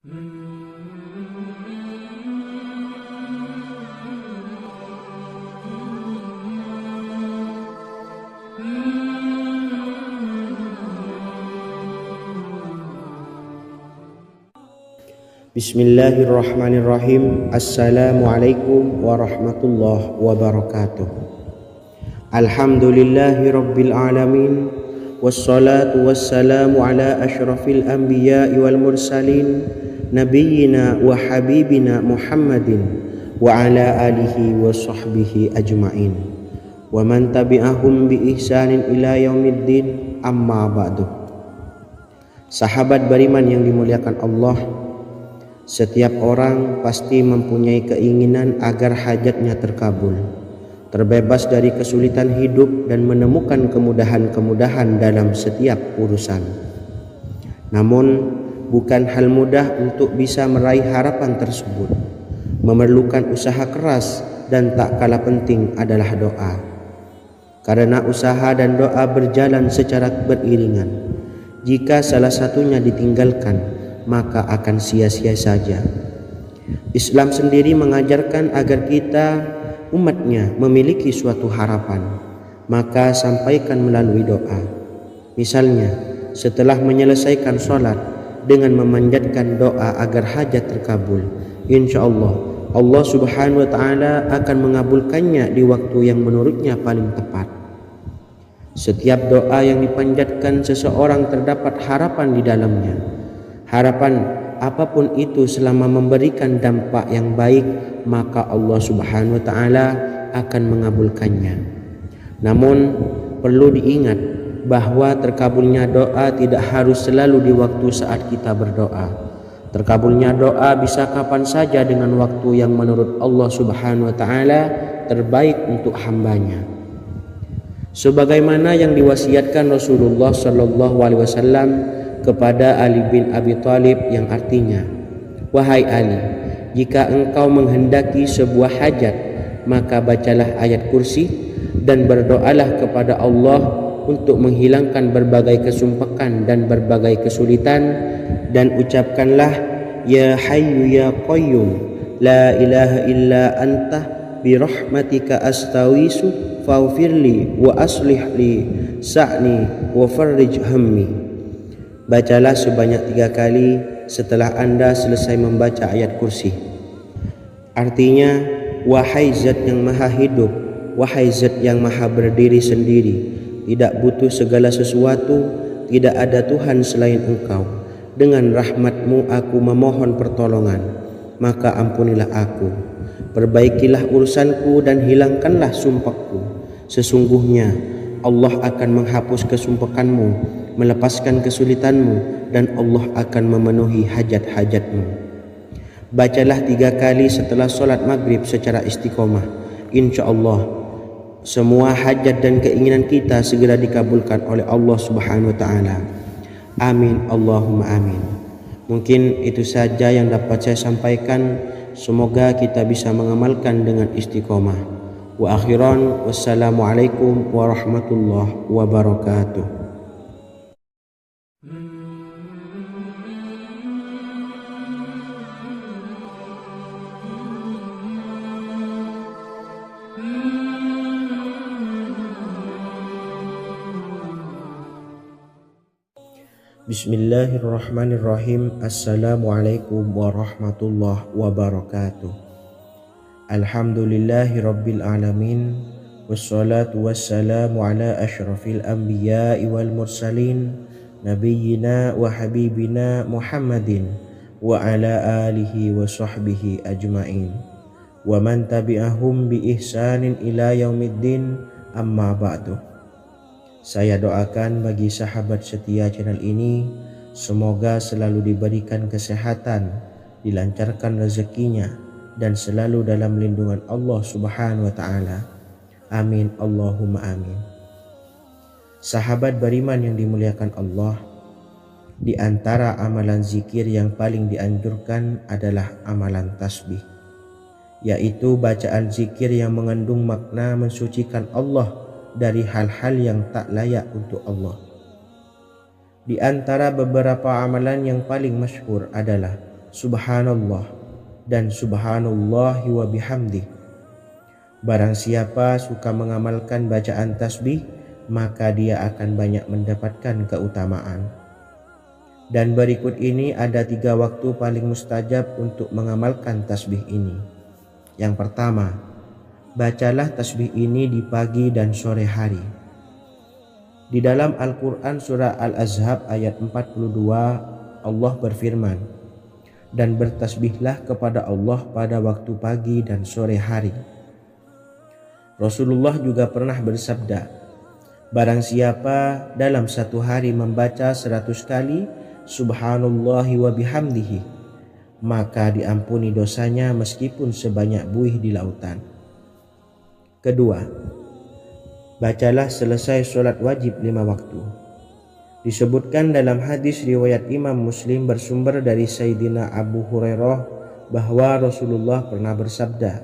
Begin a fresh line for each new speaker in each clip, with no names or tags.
Bismillahirrahmanirrahim. Assalamualaikum warahmatullahi wabarakatuh. Alhamdulillahi rabbil alamin. Wassalatu wassalamu ala ashrafil anbiya'i wal mursalin, nabiyyina wa habibina Muhammadin wa ala alihi wa sahbihi ajma'in, wa man tabi'ahum bi ihsanin ila yaumiddin, amma ba'du. Sahabat beriman yang dimuliakan Allah, setiap orang pasti mempunyai keinginan agar hajatnya terkabul, terbebas dari kesulitan hidup dan menemukan kemudahan-kemudahan dalam setiap urusan. Namun, bukan hal mudah untuk bisa meraih harapan tersebut. Memerlukan usaha keras dan tak kalah penting adalah doa. Karena usaha dan doa berjalan secara beriringan. Jika salah satunya ditinggalkan, maka akan sia-sia saja. Islam sendiri mengajarkan agar kita umatnya memiliki suatu harapan, maka sampaikan melalui doa. Misalnya, setelah menyelesaikan sholat dengan memanjatkan doa agar hajat terkabul, insya Allah Allah subhanahu wa ta'ala akan mengabulkannya di waktu yang menurutnya paling tepat. Setiap doa yang dipanjatkan seseorang terdapat harapan di dalamnya. Harapan apapun itu selama memberikan dampak yang baik, maka Allah subhanahu wa ta'ala akan mengabulkannya. Namun perlu diingat bahwa terkabulnya doa tidak harus selalu di waktu saat kita berdoa. Terkabulnya doa bisa kapan saja dengan waktu yang menurut Allah subhanahu wa ta'ala terbaik untuk hambanya. Sebagaimana yang diwasiatkan Rasulullah sallallahu alaihi wasallam kepada Ali bin Abi Thalib, yang artinya, "Wahai Ali, jika engkau menghendaki sebuah hajat, maka bacalah ayat kursi dan berdoalah kepada Allah untuk menghilangkan berbagai kesumpakan dan berbagai kesulitan, dan ucapkanlah, Ya Hayyu Ya Qayyum, La ilaha illa anta birahmatika astawisu faghfirli wa aslih li sa'ni wa farrij hammi." Bacalah sebanyak 3 kali setelah Anda selesai membaca ayat kursi. Artinya, wahai zat yang maha hidup, wahai zat yang maha berdiri sendiri, tidak butuh segala sesuatu, tidak ada Tuhan selain Engkau. Dengan rahmat-Mu aku memohon pertolongan, maka ampunilah aku. Perbaikilah urusanku dan hilangkanlah sumpahku. Sesungguhnya Allah akan menghapus kesumpakanmu, melepaskan kesulitanmu, dan Allah akan memenuhi hajat-hajatmu. Bacalah 3 kali setelah sholat maghrib secara istiqomah. Insya Allah semua hajat dan keinginan kita segera dikabulkan oleh Allah subhanahu wa ta'ala. Amin Allahumma amin. Mungkin itu saja yang dapat saya sampaikan. Semoga kita bisa mengamalkan dengan istiqomah. Wa akhiran, wassalamualaikum warahmatullahi wabarakatuh. Bismillahirrahmanirrahim. Assalamualaikum warahmatullahi wabarakatuh. Alhamdulillahi rabbil alamin. Wassalatu wassalamu ala ashrafil anbiya'i wal mursalin, nabiyyina wa habibina Muhammadin wa ala alihi wa sahbihi ajma'in, wa man tabi'ahum bi ihsanin ila yaumiddin, amma ba'du. Saya doakan bagi sahabat setia channel ini, semoga selalu diberikan kesehatan, dilancarkan rezekinya, dan selalu dalam lindungan Allah subhanahu wa ta'ala. Amin Allahumma amin. Sahabat beriman yang dimuliakan Allah, di antara amalan zikir yang paling dianjurkan adalah amalan tasbih, yaitu bacaan zikir yang mengandung makna mensucikan Allah dari hal-hal yang tak layak untuk Allah. Di antara beberapa amalan yang paling masyhur adalah subhanallah, dan subhanallahi wa bihamdih. Barang siapa suka mengamalkan bacaan tasbih, maka dia akan banyak mendapatkan keutamaan. Dan berikut ini ada 3 waktu paling mustajab untuk mengamalkan tasbih ini. Yang pertama, bacalah tasbih ini di pagi dan sore hari. Di dalam Al-Quran surah Al-Ahzab ayat 42, Allah berfirman, dan bertasbihlah kepada Allah pada waktu pagi dan sore hari. Rasulullah juga pernah bersabda, barang siapa dalam satu hari membaca 100 kali subhanallahi wa bihamdihi, maka diampuni dosanya meskipun sebanyak buih di lautan. Kedua, bacalah selesai sholat wajib 5 waktu. Disebutkan dalam hadis riwayat Imam Muslim bersumber dari Sayyidina Abu Hurairah bahwa Rasulullah pernah bersabda,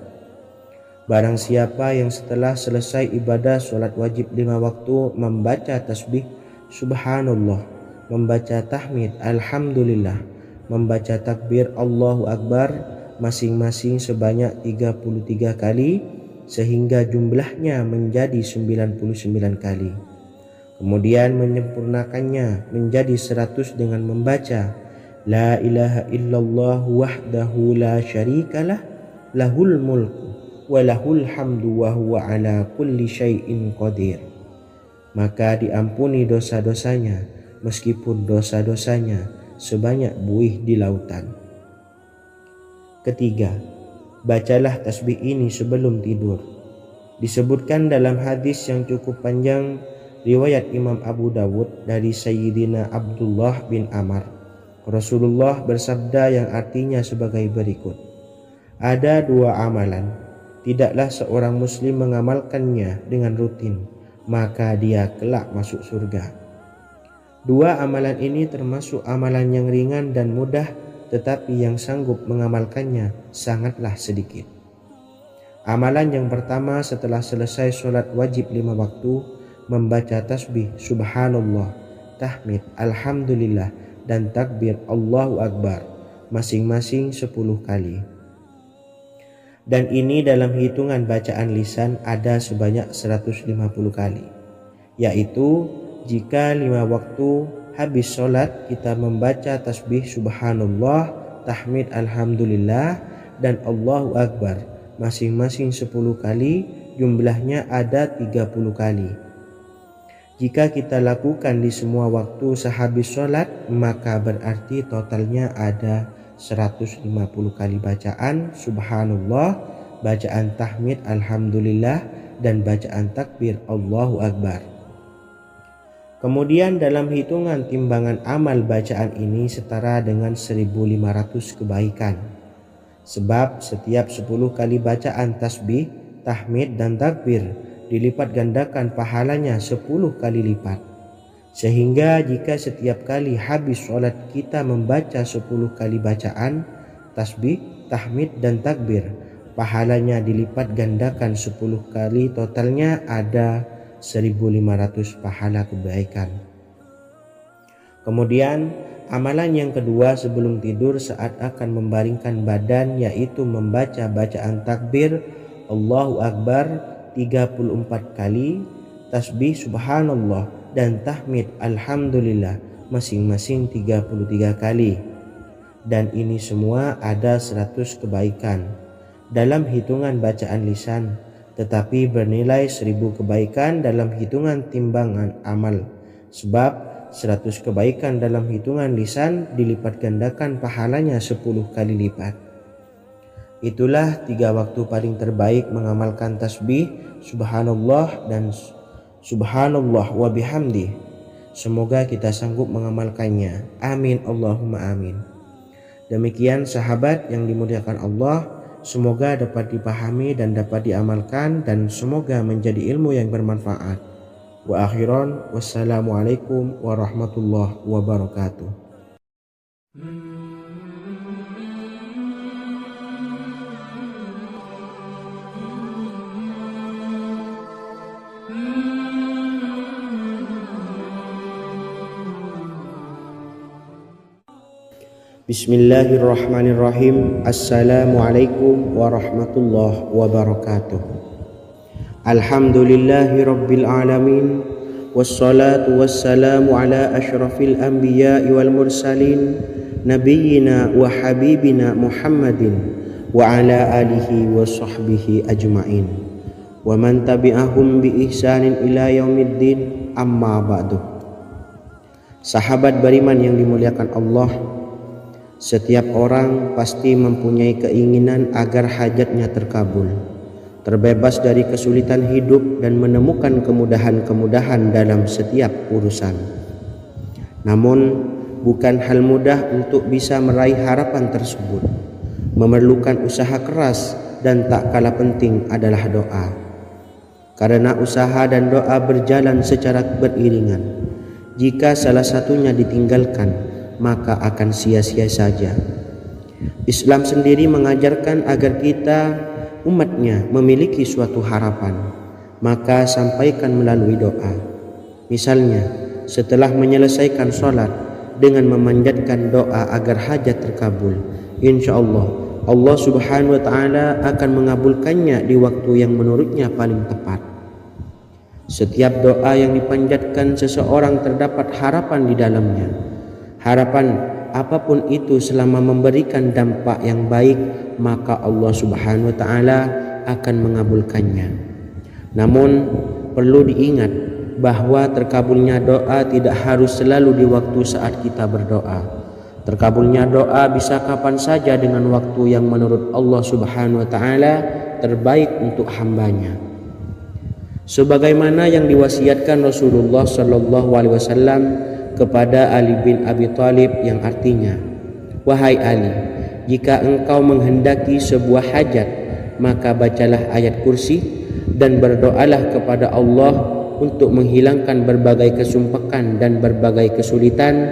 barang siapa yang setelah selesai ibadah sholat wajib 5 waktu membaca tasbih subhanallah, membaca tahmid alhamdulillah, membaca takbir Allahu Akbar masing-masing sebanyak 33 kali sehingga jumlahnya menjadi 99 kali. Kemudian menyempurnakannya menjadi 100 dengan membaca La ilaha illallah wahdahu la syarikalah lahul mulku wa lahul hamdu wa huwa ala kulli syai'in qadir. Maka diampuni dosa-dosanya meskipun dosa-dosanya sebanyak buih di lautan. Ketiga, bacalah tasbih ini sebelum tidur. Disebutkan dalam hadis yang cukup panjang riwayat Imam Abu Dawud dari Sayyidina Abdullah bin Amr, Rasulullah bersabda yang artinya sebagai berikut, ada 2 amalan, tidaklah seorang muslim mengamalkannya dengan rutin, maka dia kelak masuk surga. 2 amalan ini termasuk amalan yang ringan dan mudah, tetapi yang sanggup mengamalkannya sangatlah sedikit. Amalan yang pertama setelah selesai sholat wajib 5 waktu, membaca tasbih subhanallah, tahmid alhamdulillah, dan takbir Allahu Akbar masing-masing 10 kali. Dan ini dalam hitungan bacaan lisan ada sebanyak 150 kali, yaitu jika 5 waktu habis sholat kita membaca tasbih subhanallah, tahmid alhamdulillah, dan Allahu Akbar masing-masing 10 kali, jumlahnya ada 30 kali. Jika kita lakukan di semua waktu sehabis sholat, maka berarti totalnya ada 150 kali bacaan subhanallah, bacaan tahmid alhamdulillah, dan bacaan takbir Allahu Akbar. Kemudian dalam hitungan timbangan amal bacaan ini setara dengan 1500 kebaikan. Sebab setiap 10 kali bacaan tasbih, tahmid, dan takbir dilipat gandakan pahalanya 10 kali lipat. Sehingga jika setiap kali habis sholat kita membaca 10 kali bacaan tasbih, tahmid, dan takbir, pahalanya dilipat gandakan 10 kali, totalnya ada 1500 pahala kebaikan. Kemudian amalan yang kedua sebelum tidur saat akan membaringkan badan, yaitu membaca bacaan takbir Allahu Akbar 34 kali, tasbih subhanallah, dan tahmid alhamdulillah masing-masing 33 kali. Dan ini semua ada 100 kebaikan dalam hitungan bacaan lisan, tetapi bernilai 1000 kebaikan dalam hitungan timbangan amal. Sebab 100 kebaikan dalam hitungan lisan dilipat gandakan pahalanya 10 kali lipat. Itulah 3 waktu paling terbaik mengamalkan tasbih subhanallah dan subhanallah wa bihamdih. Semoga kita sanggup mengamalkannya. Amin Allahumma amin. Demikian sahabat yang dimuliakan Allah, semoga dapat dipahami dan dapat diamalkan, dan semoga menjadi ilmu yang bermanfaat. Wa akhiran, wassalamualaikum warahmatullahi wabarakatuh. Bismillahirrahmanirrahim. Assalamualaikum warahmatullahi wabarakatuh. Alhamdulillahi rabbil alamin. Wassalatu wassalamu ala ashrafil anbiya'i wal mursalin, nabiyyina wa habibina Muhammadin wa ala alihi wa sahbihi ajma'in, wa man tabi'ahum bi ihsanin ila yaumiddin, amma ba'du. Sahabat beriman yang dimuliakan Allah, setiap orang pasti mempunyai keinginan agar hajatnya terkabul, terbebas dari kesulitan hidup dan menemukan kemudahan-kemudahan dalam setiap urusan. Namun, bukan hal mudah untuk bisa meraih harapan tersebut. Memerlukan usaha keras dan tak kalah penting adalah doa. Karena usaha dan doa berjalan secara beriringan. Jika salah satunya ditinggalkan, maka akan sia-sia saja. Islam sendiri mengajarkan agar kita umatnya memiliki suatu harapan, maka sampaikan melalui doa. Misalnya, setelah menyelesaikan sholat dengan memanjatkan doa agar hajat terkabul, insya Allah subhanahu wa ta'ala akan mengabulkannya di waktu yang menurutnya paling tepat. Setiap doa yang dipanjatkan seseorang terdapat harapan di dalamnya. Harapan apapun itu selama memberikan dampak yang baik, maka Allah subhanahu wa ta'ala akan mengabulkannya. Namun perlu diingat bahwa terkabulnya doa tidak harus selalu di waktu saat kita berdoa. Terkabulnya doa bisa kapan saja dengan waktu yang menurut Allah subhanahu wa ta'ala terbaik untuk hambanya. Sebagaimana yang diwasiatkan Rasulullah sallallahu alaihi wasallam kepada Ali bin Abi Thalib, yang artinya, "Wahai Ali, jika engkau menghendaki sebuah hajat, maka bacalah ayat kursi dan berdoalah kepada Allah untuk menghilangkan berbagai kesumpakan dan berbagai kesulitan,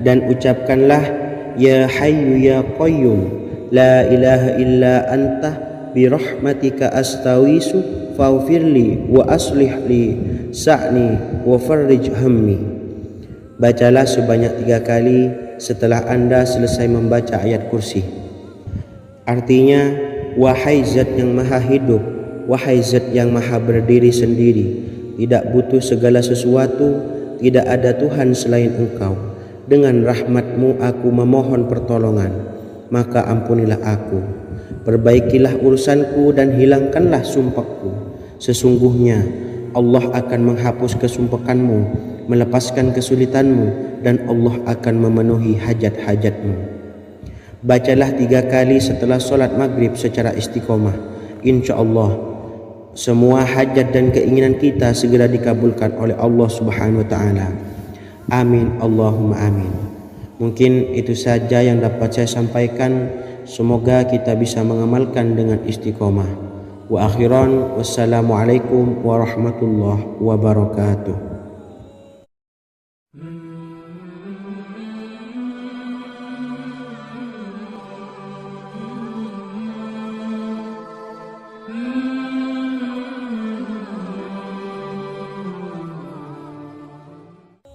dan ucapkanlah, Ya Hayyu Ya Qayyum, la ilaha illa anta birahmatika astawisu faghfirli wa aslih li sa'ni wa farrij hammi." Bacalah sebanyak 3 kali setelah Anda selesai membaca ayat kursi. Artinya, wahai zat yang maha hidup, wahai zat yang maha berdiri sendiri, tidak butuh segala sesuatu, tidak ada Tuhan selain Engkau. Dengan rahmat-Mu aku memohon pertolongan, maka ampunilah aku. Perbaikilah urusanku dan hilangkanlah sumpahku. Sesungguhnya Allah akan menghapus kesumpakanmu, melepaskan kesulitanmu, dan Allah akan memenuhi hajat-hajatmu. Bacalah 3 kali setelah sholat maghrib secara istiqomah. Insya Allah semua hajat dan keinginan kita segera dikabulkan oleh Allah subhanahu wa ta'ala. Amin Allahumma amin. Mungkin itu saja yang dapat saya sampaikan. Semoga kita bisa mengamalkan dengan istiqomah. Wa akhiran, wassalamualaikum warahmatullahi wabarakatuh.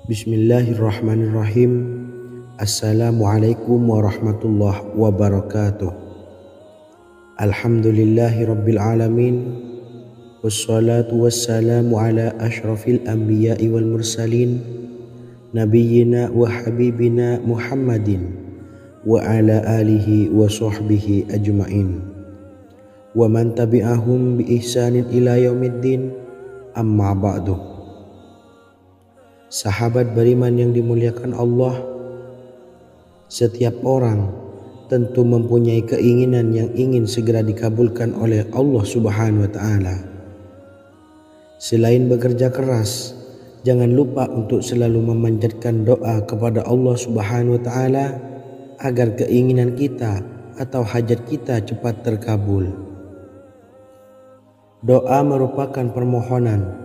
Bismillahirrahmanirrahim. Assalamualaikum warahmatullahi wabarakatuh. Alhamdulillahi rabbil alamin. Wassalatu wassalamu ala ashrafil anbiya'i wal mursalin, nabiyyina wa habibina Muhammadin wa ala alihi wa sahbihi ajma'in, wa man tabi'ahum bi ihsanin ila yaumiddin, amma ba'du. Sahabat beriman yang dimuliakan Allah, setiap orang tentu mempunyai keinginan yang ingin segera dikabulkan oleh Allah subhanahu wa ta'ala. Selain bekerja keras, jangan lupa untuk selalu memanjatkan doa kepada Allah subhanahu wa ta'ala agar keinginan kita atau hajat kita cepat terkabul. Doa merupakan permohonan,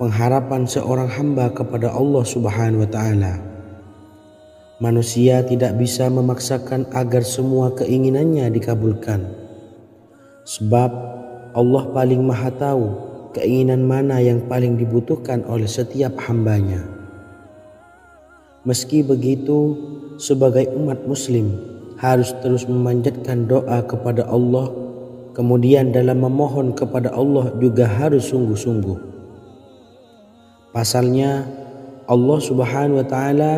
pengharapan seorang hamba kepada Allah subhanahu wa ta'ala. Manusia tidak bisa memaksakan agar semua keinginannya dikabulkan, sebab Allah paling maha tahu keinginan mana yang paling dibutuhkan oleh setiap hambanya. Meski begitu, sebagai umat muslim, harus terus memanjatkan doa kepada Allah. Kemudian dalam memohon kepada Allah juga harus sungguh-sungguh. Pasalnya Allah Subhanahu wa taala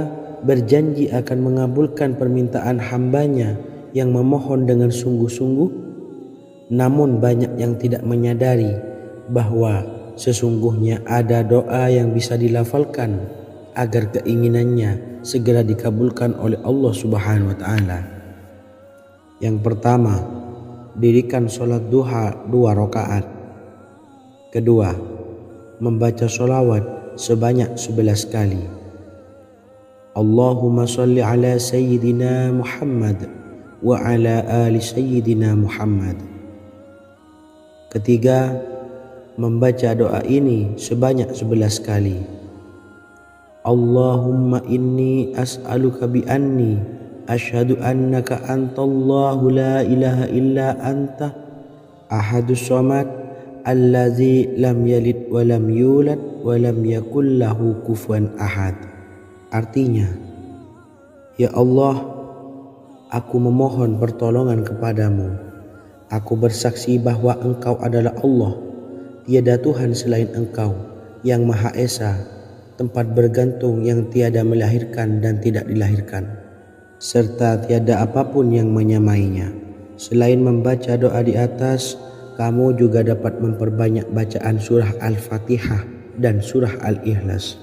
berjanji akan mengabulkan permintaan hambanya yang memohon dengan sungguh-sungguh. Namun banyak yang tidak menyadari bahwa sesungguhnya ada doa yang bisa dilafalkan agar keinginannya segera dikabulkan oleh Allah Subhanahu wa taala. Yang pertama, dirikan sholat duha 2 rakaat. Kedua, membaca sholawat sebanyak 11 kali. Allahumma sholli ala sayyidina Muhammad wa ala ali sayyidina Muhammad. Ketiga, membaca doa ini sebanyak 11 kali. Allahumma inni as'aluka bi anni asyhadu annaka antallahu la ilaha illa anta ahadus samad allazi lam yalid wa lam yulad wa lam yakul lahu kufuwan ahad. Artinya, ya Allah, aku memohon pertolongan kepadamu. Aku bersaksi bahwa Engkau adalah Allah, tiada Tuhan selain Engkau yang Maha Esa, tempat bergantung yang tiada melahirkan dan tidak dilahirkan, serta tiada apapun yang menyamainya. Selain membaca doa di atas, kamu juga dapat memperbanyak bacaan surah Al-Fatihah dan surah Al-Ikhlas.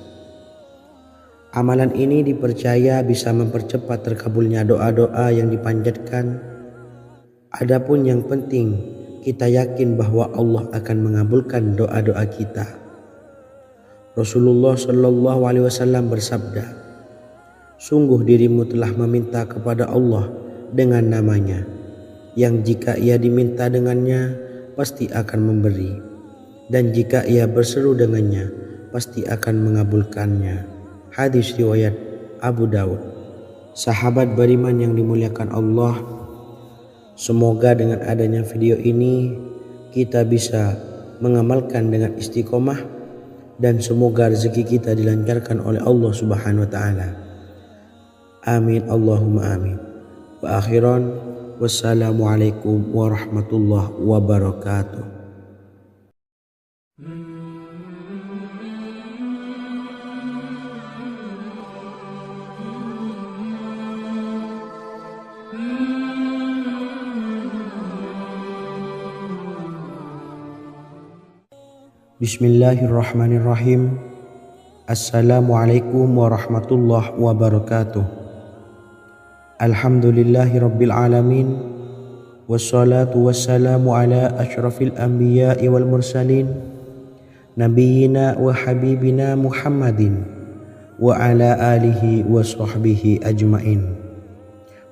Amalan ini dipercaya bisa mempercepat terkabulnya doa-doa yang dipanjatkan. Adapun yang penting, kita yakin bahwa Allah akan mengabulkan doa-doa kita. Rasulullah Shallallahu Alaihi Wasallam bersabda, sungguh dirimu telah meminta kepada Allah dengan namanya, yang jika ia diminta dengannya, pasti akan memberi, dan jika ia berseru dengannya, pasti akan mengabulkannya. Hadis riwayat Abu Daud. Sahabat beriman yang dimuliakan Allah, semoga dengan adanya video ini kita bisa mengamalkan dengan istiqomah, dan semoga rezeki kita dilancarkan oleh Allah Subhanahu wa taala. Amin Allahumma amin. Wa akhiran, wassalamualaikum warahmatullahi wabarakatuh. Bismillahirrahmanirrahim. Assalamualaikum warahmatullahi wabarakatuh. Alhamdulillahi rabbil alamin. Wassalatu wassalamu ala asyrafil anbiya'i wal mursalin, nabiyyina wa habibina Muhammadin wa ala alihi wa sahbihi ajmain,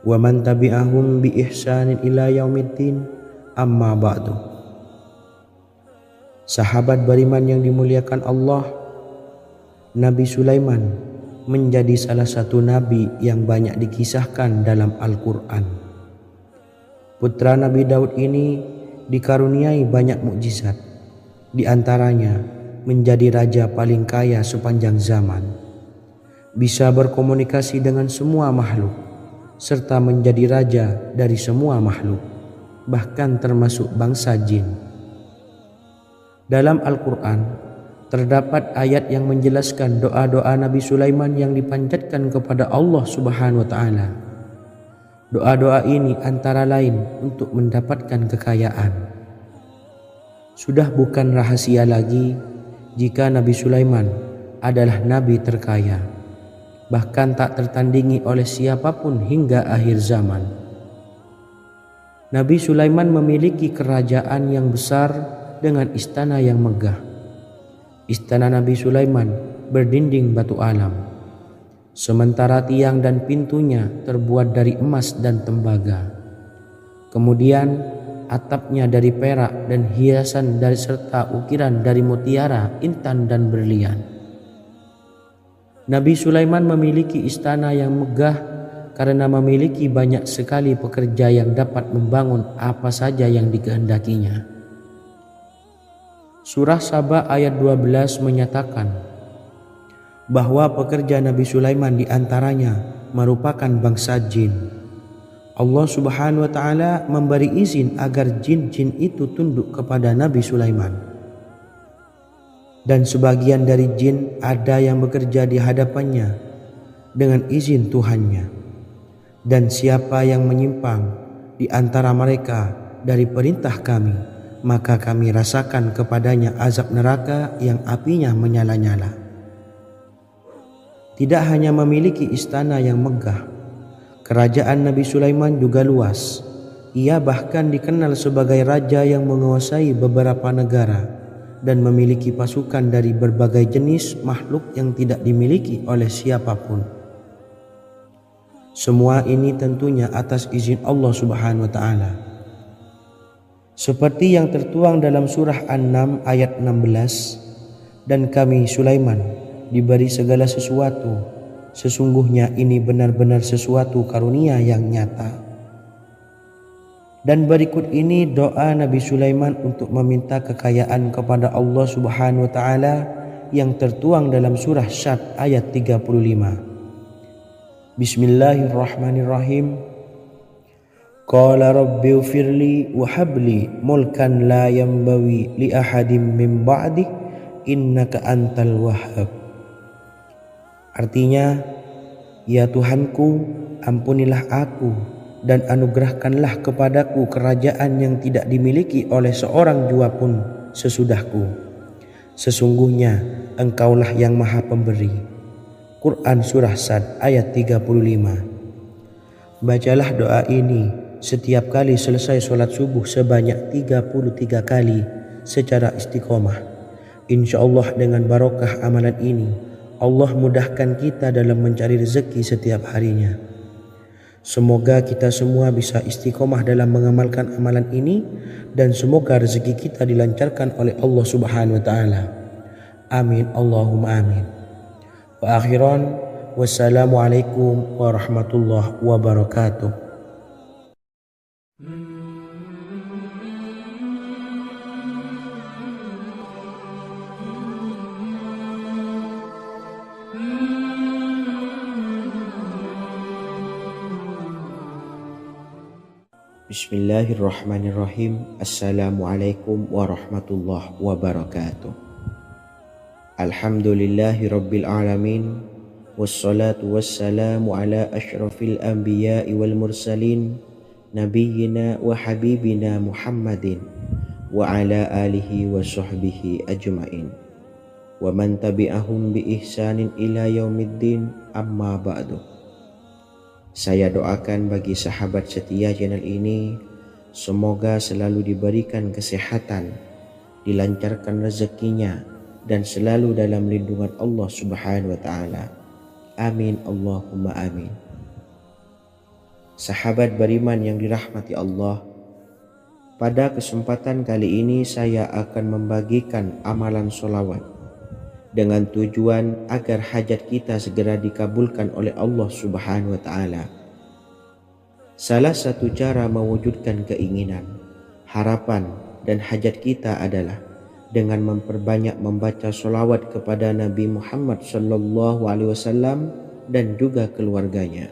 wa man tabi'ahum bi ihsanin ila yaumiddin, amma ba'du. Sahabat beriman yang dimuliakan Allah, Nabi Sulaiman menjadi salah satu nabi yang banyak dikisahkan dalam Al-Quran. Putra Nabi Daud ini dikaruniai banyak mukjizat, di antaranya menjadi raja paling kaya sepanjang zaman, bisa berkomunikasi dengan semua makhluk, serta menjadi raja dari semua makhluk, bahkan termasuk bangsa jin. Dalam Al-Quran terdapat ayat yang menjelaskan doa-doa Nabi Sulaiman yang dipanjatkan kepada Allah Subhanahu wa taala. Doa-doa ini antara lain untuk mendapatkan kekayaan. Sudah bukan rahasia lagi jika Nabi Sulaiman adalah nabi terkaya, bahkan tak tertandingi oleh siapapun hingga akhir zaman. Nabi Sulaiman memiliki kerajaan yang besar dengan istana yang megah. Istana Nabi Sulaiman berdinding batu alam, sementara tiang dan pintunya terbuat dari emas dan tembaga. Kemudian atapnya dari perak dan hiasan dari serta ukiran dari mutiara, intan dan berlian. Nabi Sulaiman memiliki istana yang megah karena memiliki banyak sekali pekerja yang dapat membangun apa saja yang dikehendakinya. Surah Saba ayat 12 menyatakan bahwa pekerja Nabi Sulaiman diantaranya merupakan bangsa jin. Allah Subhanahu wa taala memberi izin agar jin-jin itu tunduk kepada Nabi Sulaiman. Dan sebagian dari jin ada yang bekerja di hadapannya dengan izin Tuhannya. Dan siapa yang menyimpang di antara mereka dari perintah kami, maka kami rasakan kepadanya azab neraka yang apinya menyala-nyala. Tidak hanya memiliki istana yang megah, kerajaan Nabi Sulaiman juga luas. Ia bahkan dikenal sebagai raja yang menguasai beberapa negara dan memiliki pasukan dari berbagai jenis makhluk yang tidak dimiliki oleh siapapun. Semua ini tentunya atas izin Allah Subhanahu wa taala. Seperti yang tertuang dalam surah An-Naml ayat 16, dan kami Sulaiman diberi segala sesuatu, sesungguhnya ini benar-benar sesuatu karunia yang nyata. Dan berikut ini doa Nabi Sulaiman untuk meminta kekayaan kepada Allah Subhanahu wa taala yang tertuang dalam surah Syad ayat 35. Bismillahirrahmanirrahim. Qala rabbi ufirli wa habli mulkan la yanbawi li ahadim min ba'di innaka antal wahhab. Artinya, ya Tuhanku, ampunilah aku dan anugerahkanlah kepadaku kerajaan yang tidak dimiliki oleh seorang jua pun sesudahku. Sesungguhnya Engkaulah yang Maha Pemberi. Quran Surah Sad ayat 35. Bacalah doa ini setiap kali selesai sholat subuh sebanyak 33 kali secara istiqomah. Insya Allah dengan barokah amalan ini, Allah mudahkan kita dalam mencari rezeki setiap harinya. Semoga kita semua bisa istiqomah dalam mengamalkan amalan ini, dan semoga rezeki kita dilancarkan oleh Allah Subhanahu wa taala. Amin Allahumma amin. Wa akhiran, wassalamualaikum warahmatullahi wabarakatuh. Bismillahirrahmanirrahim. Assalamualaikum warahmatullahi wabarakatuh. Alhamdulillahi rabbil alamin, wassalatu wassalamu ala ashrafil anbiya'i wal mursalin, nabiyyina wa habibina Muhammadin wa ala alihi wa sahbihi ajma'in, wa man tabi'ahum bi ihsanin ila yaumiddin, amma ba'du. Saya doakan bagi sahabat setia channel ini, semoga selalu diberikan kesehatan, dilancarkan rezekinya, dan selalu dalam lindungan Allah Subhanahu wa taala. Amin Allahumma amin. Sahabat beriman yang dirahmati Allah, pada kesempatan kali ini saya akan membagikan amalan sholawat dengan tujuan agar hajat kita segera dikabulkan oleh Allah Subhanahu wa taala. Salah satu cara mewujudkan keinginan, harapan, dan hajat kita adalah dengan memperbanyak membaca sholawat kepada Nabi Muhammad SAW dan juga keluarganya.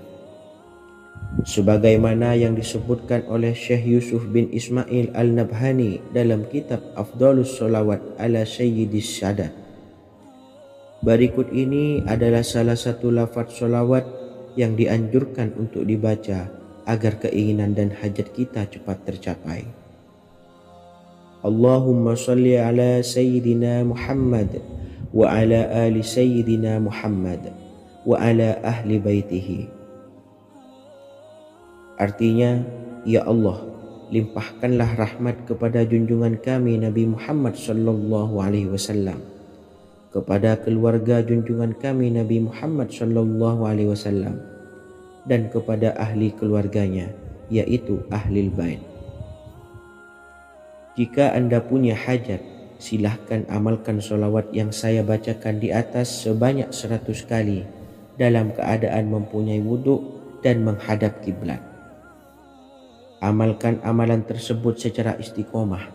Sebagaimana yang disebutkan oleh Syekh Yusuf bin Ismail Al-Nabhani dalam kitab Afdhalus Sholawat ala Sayyidis Sadat. Berikut ini adalah salah satu lafaz sholawat yang dianjurkan untuk dibaca agar keinginan dan hajat kita cepat tercapai. Allahumma salli ala Sayyidina Muhammad wa ala ali Sayyidina Muhammad wa ala ahli baitihi. Artinya, ya Allah, limpahkanlah rahmat kepada junjungan kami Nabi Muhammad sallallahu alaihi wasallam, kepada keluarga junjungan kami Nabi Muhammad sallallahu alaihi wasallam, dan kepada ahli keluarganya, yaitu ahlil bait. Jika Anda punya hajat, silahkan amalkan sholawat yang saya bacakan di atas sebanyak 100 kali dalam keadaan mempunyai wudhu dan menghadap kiblat. Amalkan amalan tersebut secara istiqomah.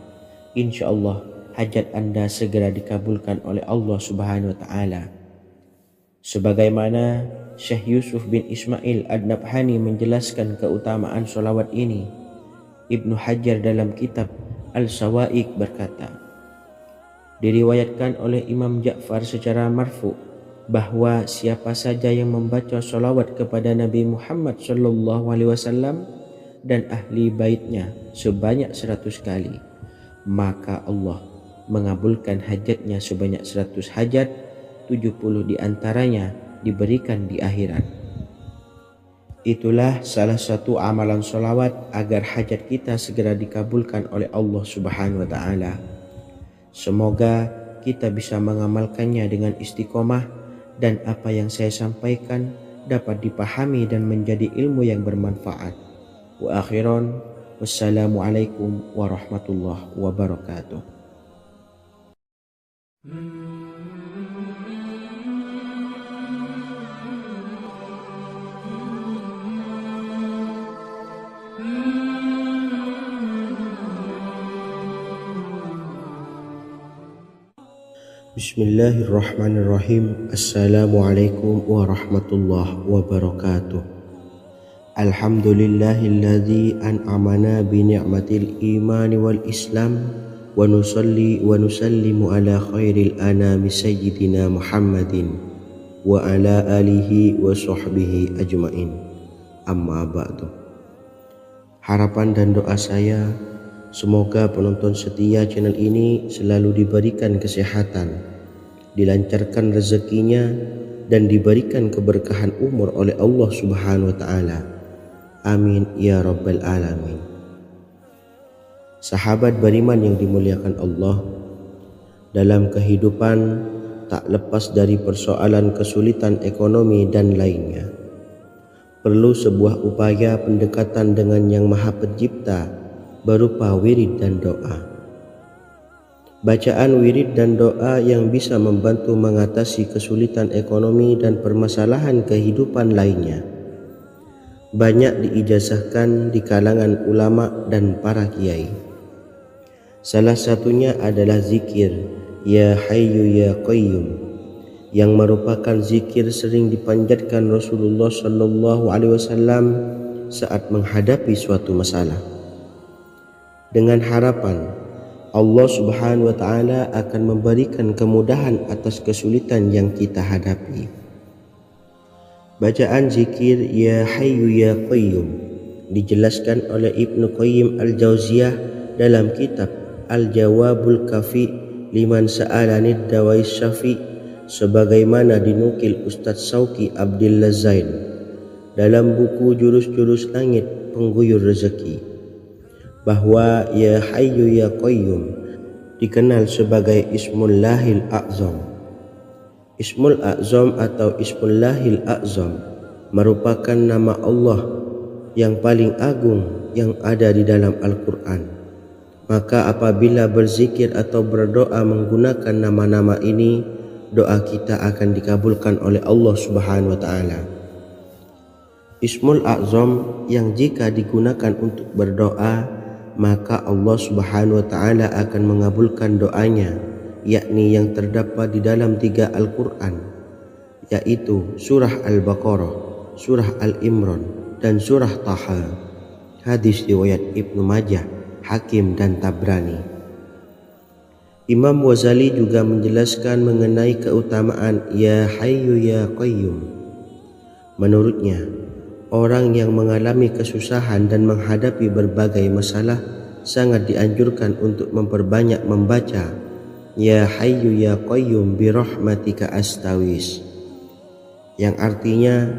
Insya Allah hajat Anda segera dikabulkan oleh Allah Subhanahu wa taala. Sebagaimana Syekh Yusuf bin Ismail Ad-Nabhani menjelaskan keutamaan solawat ini. Ibnu Hajar dalam kitab Al-Sawa'iq berkata, diriwayatkan oleh Imam Ja'far secara marfu bahwa siapa saja yang membaca solawat kepada Nabi Muhammad SAW dan ahli baitnya sebanyak 100 kali, maka Allah mengabulkan hajatnya sebanyak 100 hajat, 70 diantaranya diberikan di akhirat. Itulah salah satu amalan solawat agar hajat kita segera dikabulkan oleh Allah Subhanahu wa Ta'ala. Semoga kita bisa mengamalkannya dengan istiqomah dan apa yang saya sampaikan dapat dipahami dan menjadi ilmu yang bermanfaat. Wa akhiran, wassalamualaikum warahmatullahi wabarakatuh. Bismillahirrahmanirrahim. Assalamualaikum warahmatullahi wabarakatuh. Alhamdulillahilladzi an'amana bi ni'matil imani wal islam wa nusalli wa nusallimu ala khairil anami sayyidina Muhammadin wa ala alihi wa sahbihi ajmain. Amma ba'du. Harapan dan doa saya, semoga penonton setia channel ini selalu diberikan kesehatan, dilancarkan rezekinya, dan diberikan keberkahan umur oleh Allah Subhanahu wa Ta'ala. Amin ya rabbal alamin. Sahabat beriman yang dimuliakan Allah, dalam kehidupan tak lepas dari persoalan kesulitan ekonomi dan lainnya. Perlu sebuah upaya pendekatan dengan Yang Maha Pencipta berupa wirid dan doa. Bacaan wirid dan doa yang bisa membantu mengatasi kesulitan ekonomi dan permasalahan kehidupan lainnya banyak diijazahkan di kalangan ulama dan para kiai. Salah satunya adalah zikir Ya Hayyu Ya Qayyum, yang merupakan zikir sering dipanjatkan Rasulullah SAW saat menghadapi suatu masalah, dengan harapan Allah Subhanahu wa Ta'ala akan memberikan kemudahan atas kesulitan yang kita hadapi. Bacaan zikir Ya Hayyu Ya Qayyum dijelaskan oleh Ibnu Qayyim Al-Jauziyah dalam kitab Al-Jawabul Kafi liman sa'alanid dawais syafi, sebagaimana dinukil Ustadz Sauki Abdillah Zain dalam buku Jurus-Jurus Langit Pengguyur Rezeki, bahwa Ya Hayyu Ya Qayyum dikenal sebagai Ismullahil A'zam. Ismul A'zam atau Ismullahil A'zam merupakan nama Allah yang paling agung yang ada di dalam Al-Quran. Maka apabila berzikir atau berdoa menggunakan nama-nama ini, doa kita akan dikabulkan oleh Allah Subhanahu wa Ta'ala. Ismul A'zam yang jika digunakan untuk berdoa, maka Allah Subhanahu wa Ta'ala akan mengabulkan doanya, yakni yang terdapat di dalam 3 Al-Quran, yaitu surah Al-Baqarah, surah Al-Imran, dan surah Taha. Hadis riwayat Ibnu Majah, Hakim, dan Tabrani. Imam Ghazali juga menjelaskan mengenai keutamaan Ya Hayyu Ya Qayyum. Menurutnya, orang yang mengalami kesusahan dan menghadapi berbagai masalah sangat dianjurkan untuk memperbanyak membaca Ya Hayyu Ya Qayyum bi rahmatika astawis, yang artinya,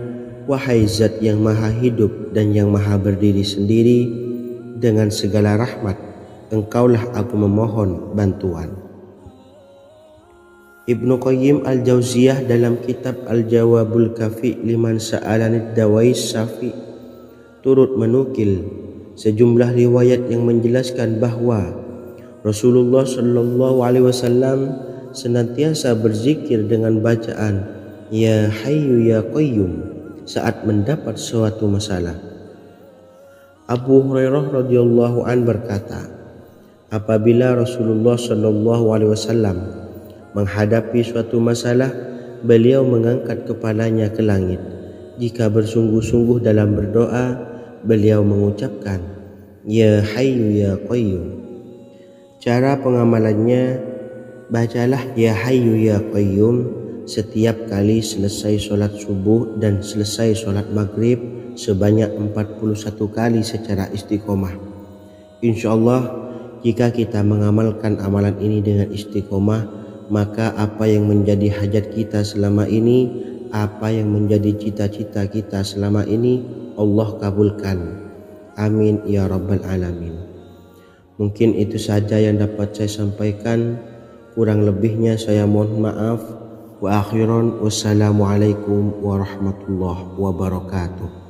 wahai zat yang maha hidup dan yang maha berdiri sendiri, dengan segala rahmat engkaulah aku memohon bantuan. Ibnu Qayyim Al-Jauziyah dalam kitab Al-Jawabul Kafi liman sa'alanid dawais syafi turut menukil sejumlah riwayat yang menjelaskan bahwa Rasulullah SAW senantiasa berzikir dengan bacaan Ya Hayyu Ya Qayyum saat mendapat suatu masalah. Abu Hurairah radhiyallahu an berkata, apabila Rasulullah SAW menghadapi suatu masalah, beliau mengangkat kepalanya ke langit jika bersungguh-sungguh dalam berdoa, beliau mengucapkan, Ya Hayyu Ya Qayyum. Cara pengamalannya, bacalah Ya Hayyu Ya Qayyum setiap kali selesai sholat subuh dan selesai sholat maghrib sebanyak 41 kali secara istiqomah. InsyaAllah, jika kita mengamalkan amalan ini dengan istiqomah, maka apa yang menjadi hajat kita selama ini, apa yang menjadi cita-cita kita selama ini, Allah kabulkan. Amin ya rabbal alamin. Mungkin itu saja yang dapat saya sampaikan. Kurang lebihnya saya mohon maaf. Wa akhiran, wassalamualaikum warahmatullahi wabarakatuh.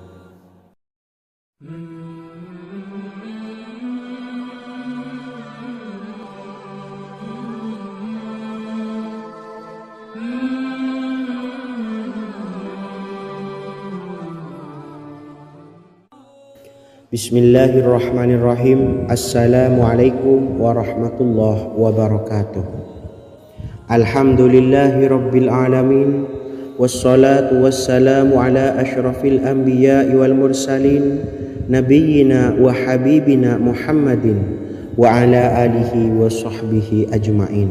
Bismillahirrahmanirrahim. Assalamualaikum warahmatullahi wabarakatuh. Alhamdulillahi rabbil alamin. Wassalatu wassalamu ala ashrafil anbiya'i wal mursalin, nabiyyina wa habibina Muhammadin wa ala alihi wa sahbihi ajma'in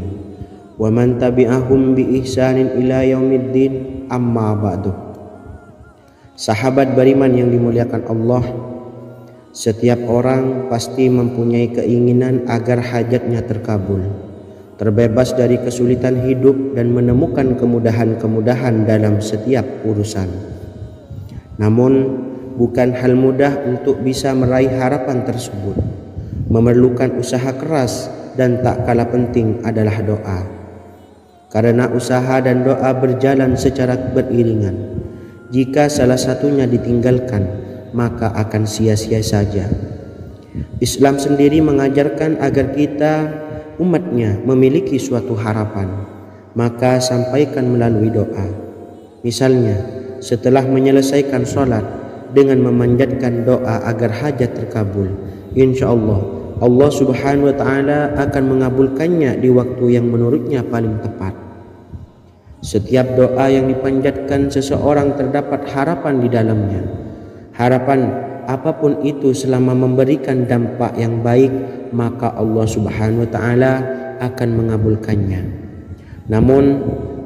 wa man tabi'ahum bi ihsanin ila yaumiddin, amma ba'du. Sahabat beriman yang dimuliakan Allah, setiap orang pasti mempunyai keinginan agar hajatnya terkabul, terbebas dari kesulitan hidup dan menemukan kemudahan-kemudahan dalam setiap urusan. Namun, bukan hal mudah untuk bisa meraih harapan tersebut. Memerlukan usaha keras dan tak kalah penting adalah doa. Karena usaha dan doa berjalan secara beriringan. Jika salah satunya ditinggalkan, maka akan sia-sia saja. Islam sendiri mengajarkan agar kita umatnya memiliki suatu harapan, maka sampaikan melalui doa. Misalnya, setelah menyelesaikan sholat dengan memanjatkan doa agar hajat terkabul, insya Allah subhanahu wa ta'ala akan mengabulkannya di waktu yang menurutnya paling tepat. Setiap doa yang dipanjatkan seseorang terdapat harapan di dalamnya. Harapan apapun itu selama memberikan dampak yang baik, maka Allah subhanahu wa ta'ala akan mengabulkannya. Namun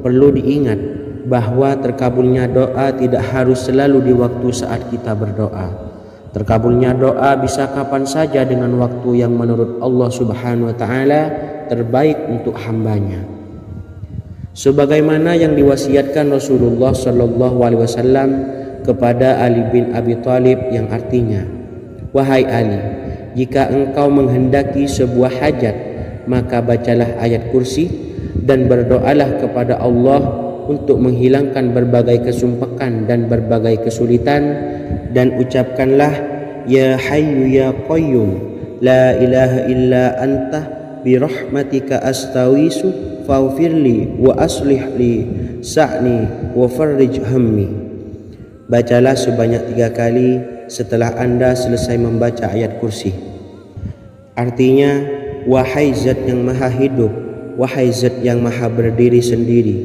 perlu diingat bahwa terkabulnya doa tidak harus selalu di waktu saat kita berdoa. Terkabulnya doa bisa kapan saja dengan waktu yang menurut Allah subhanahu wa ta'ala terbaik untuk hambanya. Sebagaimana yang diwasiatkan Rasulullah sallallahu alaihi wasallam kepada Ali bin Abi Thalib, yang artinya, Wahai Ali, jika engkau menghendaki sebuah hajat, maka bacalah ayat kursi dan berdoalah kepada Allah untuk menghilangkan berbagai kesumpakan dan berbagai kesulitan, dan ucapkanlah Ya Hayyu Ya Qayyum, La ilaha illa anta birahmatika astawisu faghfirli wa aslih li sa'ni wa farrij hammi. Bacalah sebanyak 3 kali setelah Anda selesai membaca ayat kursi. Artinya, wahai zat yang maha hidup, wahai zat yang maha berdiri sendiri,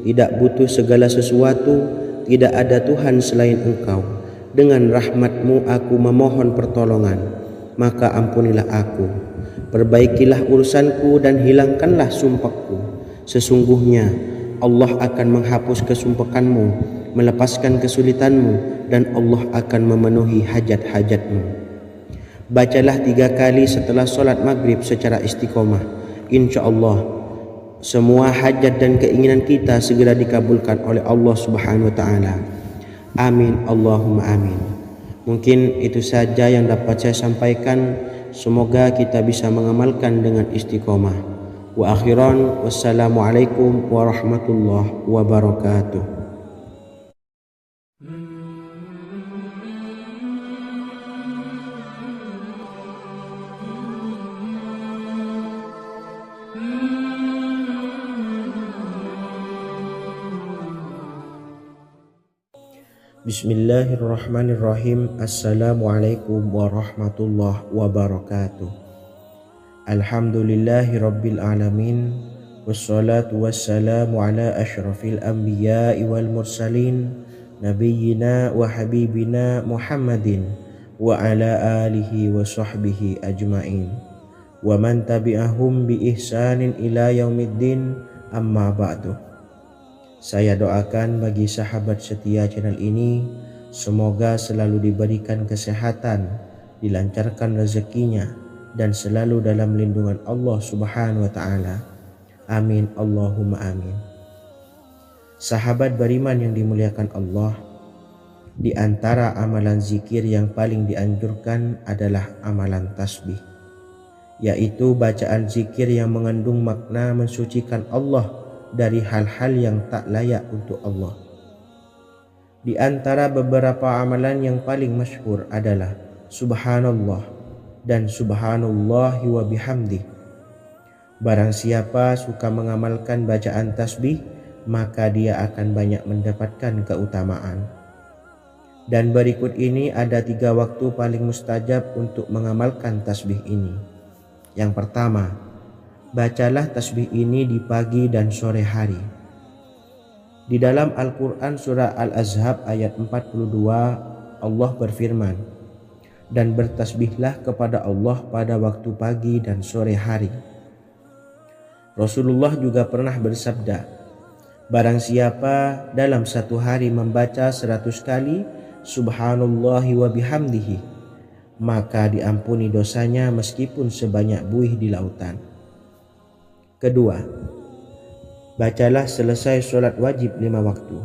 tidak butuh segala sesuatu, tidak ada Tuhan selain Engkau. Dengan rahmat-Mu aku memohon pertolongan, maka ampunilah aku. Perbaikilah urusanku dan hilangkanlah sumpahku. Sesungguhnya Allah akan menghapus kesumpakanmu, melepaskan kesulitanmu, dan Allah akan memenuhi hajat-hajatmu. Bacalah 3 kali setelah sholat maghrib secara istiqomah. Insya Allah semua hajat dan keinginan kita segera dikabulkan oleh Allah subhanahu wa ta'ala. Amin Allahumma amin. Mungkin itu saja yang dapat saya sampaikan. Semoga kita bisa mengamalkan dengan istiqomah. Wa akhiran, wassalamualaikum warahmatullahi wabarakatuh. Bismillahirrahmanirrahim. Assalamualaikum warahmatullahi wabarakatuh. Alhamdulillahi rabbil alamin. Wassalatu wassalamu ala ashrafil anbiya'i wal mursalin, nabiyyina wa habibina Muhammadin wa ala alihi wa sahbihi ajma'in wa man tabi'ahum bi ihsanin ila yaumiddin, amma ba'du. Saya doakan bagi sahabat setia channel ini, semoga selalu diberikan kesehatan, dilancarkan rezekinya, dan selalu dalam lindungan Allah Subhanahu wa ta'ala. Amin Allahumma amin. Sahabat beriman yang dimuliakan Allah, di antara amalan zikir yang paling dianjurkan adalah amalan tasbih, yaitu bacaan zikir yang mengandung makna mensucikan Allah dari hal-hal yang tak layak untuk Allah. Di antara beberapa amalan yang paling masyhur adalah Subhanallah dan Subhanallahi wa bihamdih. Barang siapa suka mengamalkan bacaan tasbih, maka dia akan banyak mendapatkan keutamaan. Dan berikut ini ada 3 waktu paling mustajab untuk mengamalkan tasbih ini. Yang pertama, bacalah tasbih ini di pagi dan sore hari. Di dalam Al-Quran surah Al-Ahzab ayat 42, Allah berfirman, dan bertasbihlah kepada Allah pada waktu pagi dan sore hari. Rasulullah juga pernah bersabda, barang siapa dalam satu hari membaca 100 kali Subhanallahi wa bihamdihi, maka diampuni dosanya meskipun sebanyak buih di lautan. Kedua, bacalah selesai sholat wajib 5 waktu.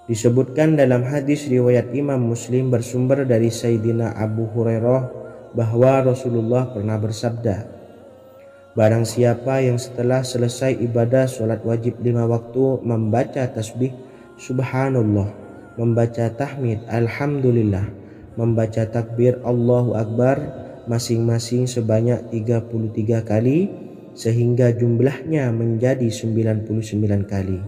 Disebutkan dalam hadis riwayat Imam Muslim bersumber dari Sayyidina Abu Hurairah bahwa Rasulullah pernah bersabda, barang siapa yang setelah selesai ibadah sholat wajib 5 waktu membaca tasbih Subhanallah, membaca tahmid Alhamdulillah, membaca takbir Allahu Akbar masing-masing sebanyak 33 kali sehingga jumlahnya menjadi 99 kali.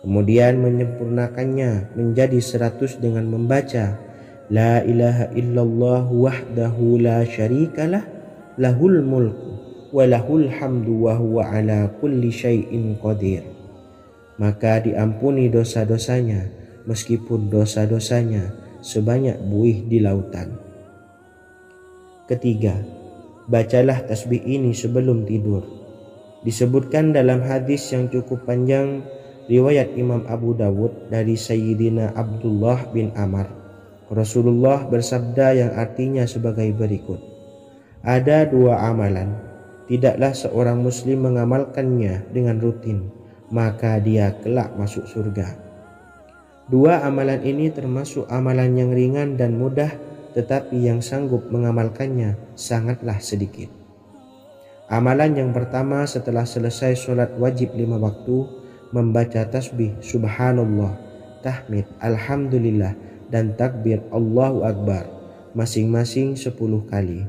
Kemudian menyempurnakannya menjadi 100 dengan membaca La ilaha illallah wahdahu la syarikalah lahul mulku wa lahul hamdu wa huwa ala kulli syai'in qadir. Maka diampuni dosa-dosanya meskipun dosa-dosanya sebanyak buih di lautan. Ketiga, bacalah tasbih ini sebelum tidur. Disebutkan dalam hadis yang cukup panjang riwayat Imam Abu Dawud dari Sayyidina Abdullah bin Amr, Rasulullah bersabda yang artinya sebagai berikut, ada 2 amalan, tidaklah seorang muslim mengamalkannya dengan rutin, maka dia kelak masuk surga. 2 amalan ini termasuk amalan yang ringan dan mudah, tetapi yang sanggup mengamalkannya sangatlah sedikit. Amalan yang pertama setelah selesai sholat wajib 5 waktu, membaca tasbih Subhanallah, tahmid Alhamdulillah, dan takbir Allahu Akbar masing-masing 10 kali.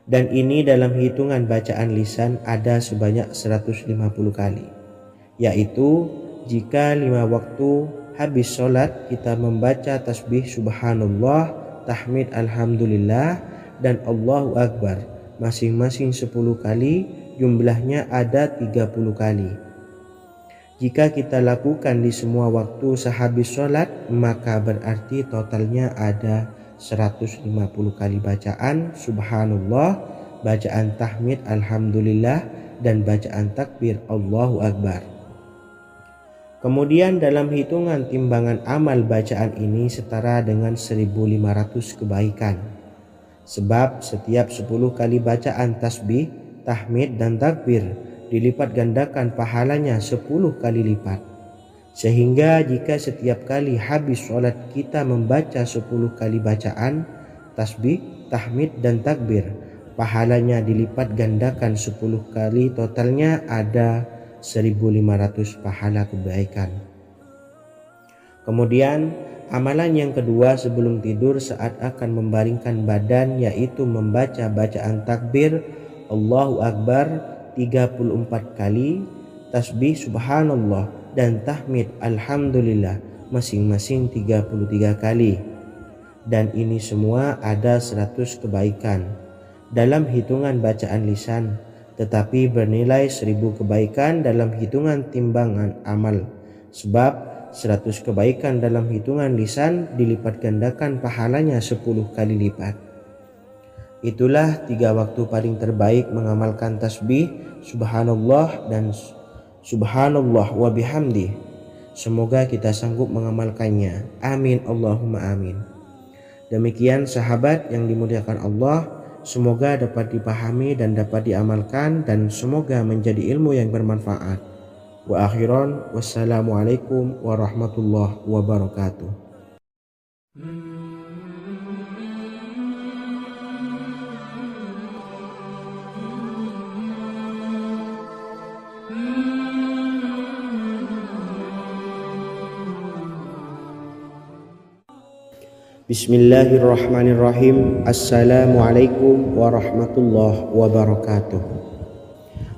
Dan ini dalam hitungan bacaan lisan ada sebanyak 150 kali, yaitu jika 5 waktu habis sholat kita membaca tasbih Subhanallah, tahmid Alhamdulillah, dan Allahu Akbar masing-masing 10 kali, jumlahnya ada 30 kali. Jika kita lakukan di semua waktu sehabis sholat, maka berarti totalnya ada 150 kali bacaan Subhanallah, bacaan tahmid Alhamdulillah, dan bacaan takbir Allahu Akbar. Kemudian dalam hitungan timbangan amal bacaan ini setara dengan 1500 kebaikan. Sebab setiap 10 kali bacaan tasbih, tahmid, dan takbir dilipat gandakan pahalanya 10 kali lipat. Sehingga jika setiap kali habis sholat kita membaca 10 kali bacaan tasbih, tahmid, dan takbir, pahalanya dilipat gandakan 10 kali, totalnya ada 1500 pahala kebaikan. Kemudian amalan yang kedua sebelum tidur saat akan membaringkan badan, yaitu membaca bacaan takbir Allahu Akbar 34 kali, tasbih Subhanallah, dan tahmid Alhamdulillah masing-masing 33 kali. Dan ini semua ada 100 kebaikan dalam hitungan bacaan lisan, tetapi bernilai 1000 kebaikan dalam hitungan timbangan amal. Sebab 100 kebaikan dalam hitungan lisan dilipat gandakan pahalanya 10 kali lipat. Itulah 3 waktu paling terbaik mengamalkan tasbih subhanallah dan subhanallah wa bihamdih. Semoga kita sanggup mengamalkannya. Amin Allahumma amin. Demikian sahabat yang dimuliakan Allah, semoga dapat dipahami dan dapat diamalkan dan semoga menjadi ilmu yang bermanfaat. Wa akhiran wassalamualaikum warahmatullahi wabarakatuh. Bismillahirrahmanirrahim. Assalamualaikum warahmatullahi wabarakatuh.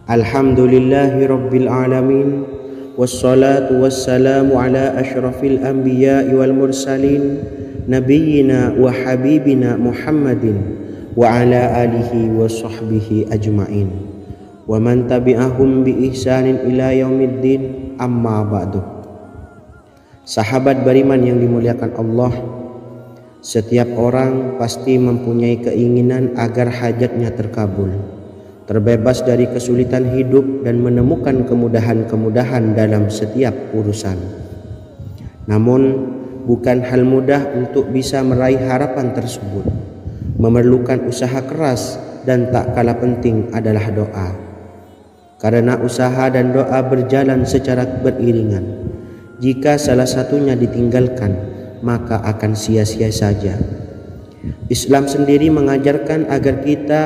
Alhamdulillahi rabbil alamin. Wassalatu wassalamu ala ashrafil anbiya'i wal mursalin nabiyyina wa habibina Muhammadin wa ala alihi wa sahbihi ajma'in wa man tabi'ahum bi ihsanin ila yaumiddin, amma ba'du. Sahabat beriman yang dimuliakan Allah, setiap orang pasti mempunyai keinginan agar hajatnya terkabul, terbebas dari kesulitan hidup dan menemukan kemudahan-kemudahan dalam setiap urusan. Namun, bukan hal mudah untuk bisa meraih harapan tersebut. Memerlukan usaha keras dan tak kalah penting adalah doa. Karena usaha dan doa berjalan secara beriringan. Jika salah satunya ditinggalkan, maka akan sia-sia saja. Islam sendiri mengajarkan agar kita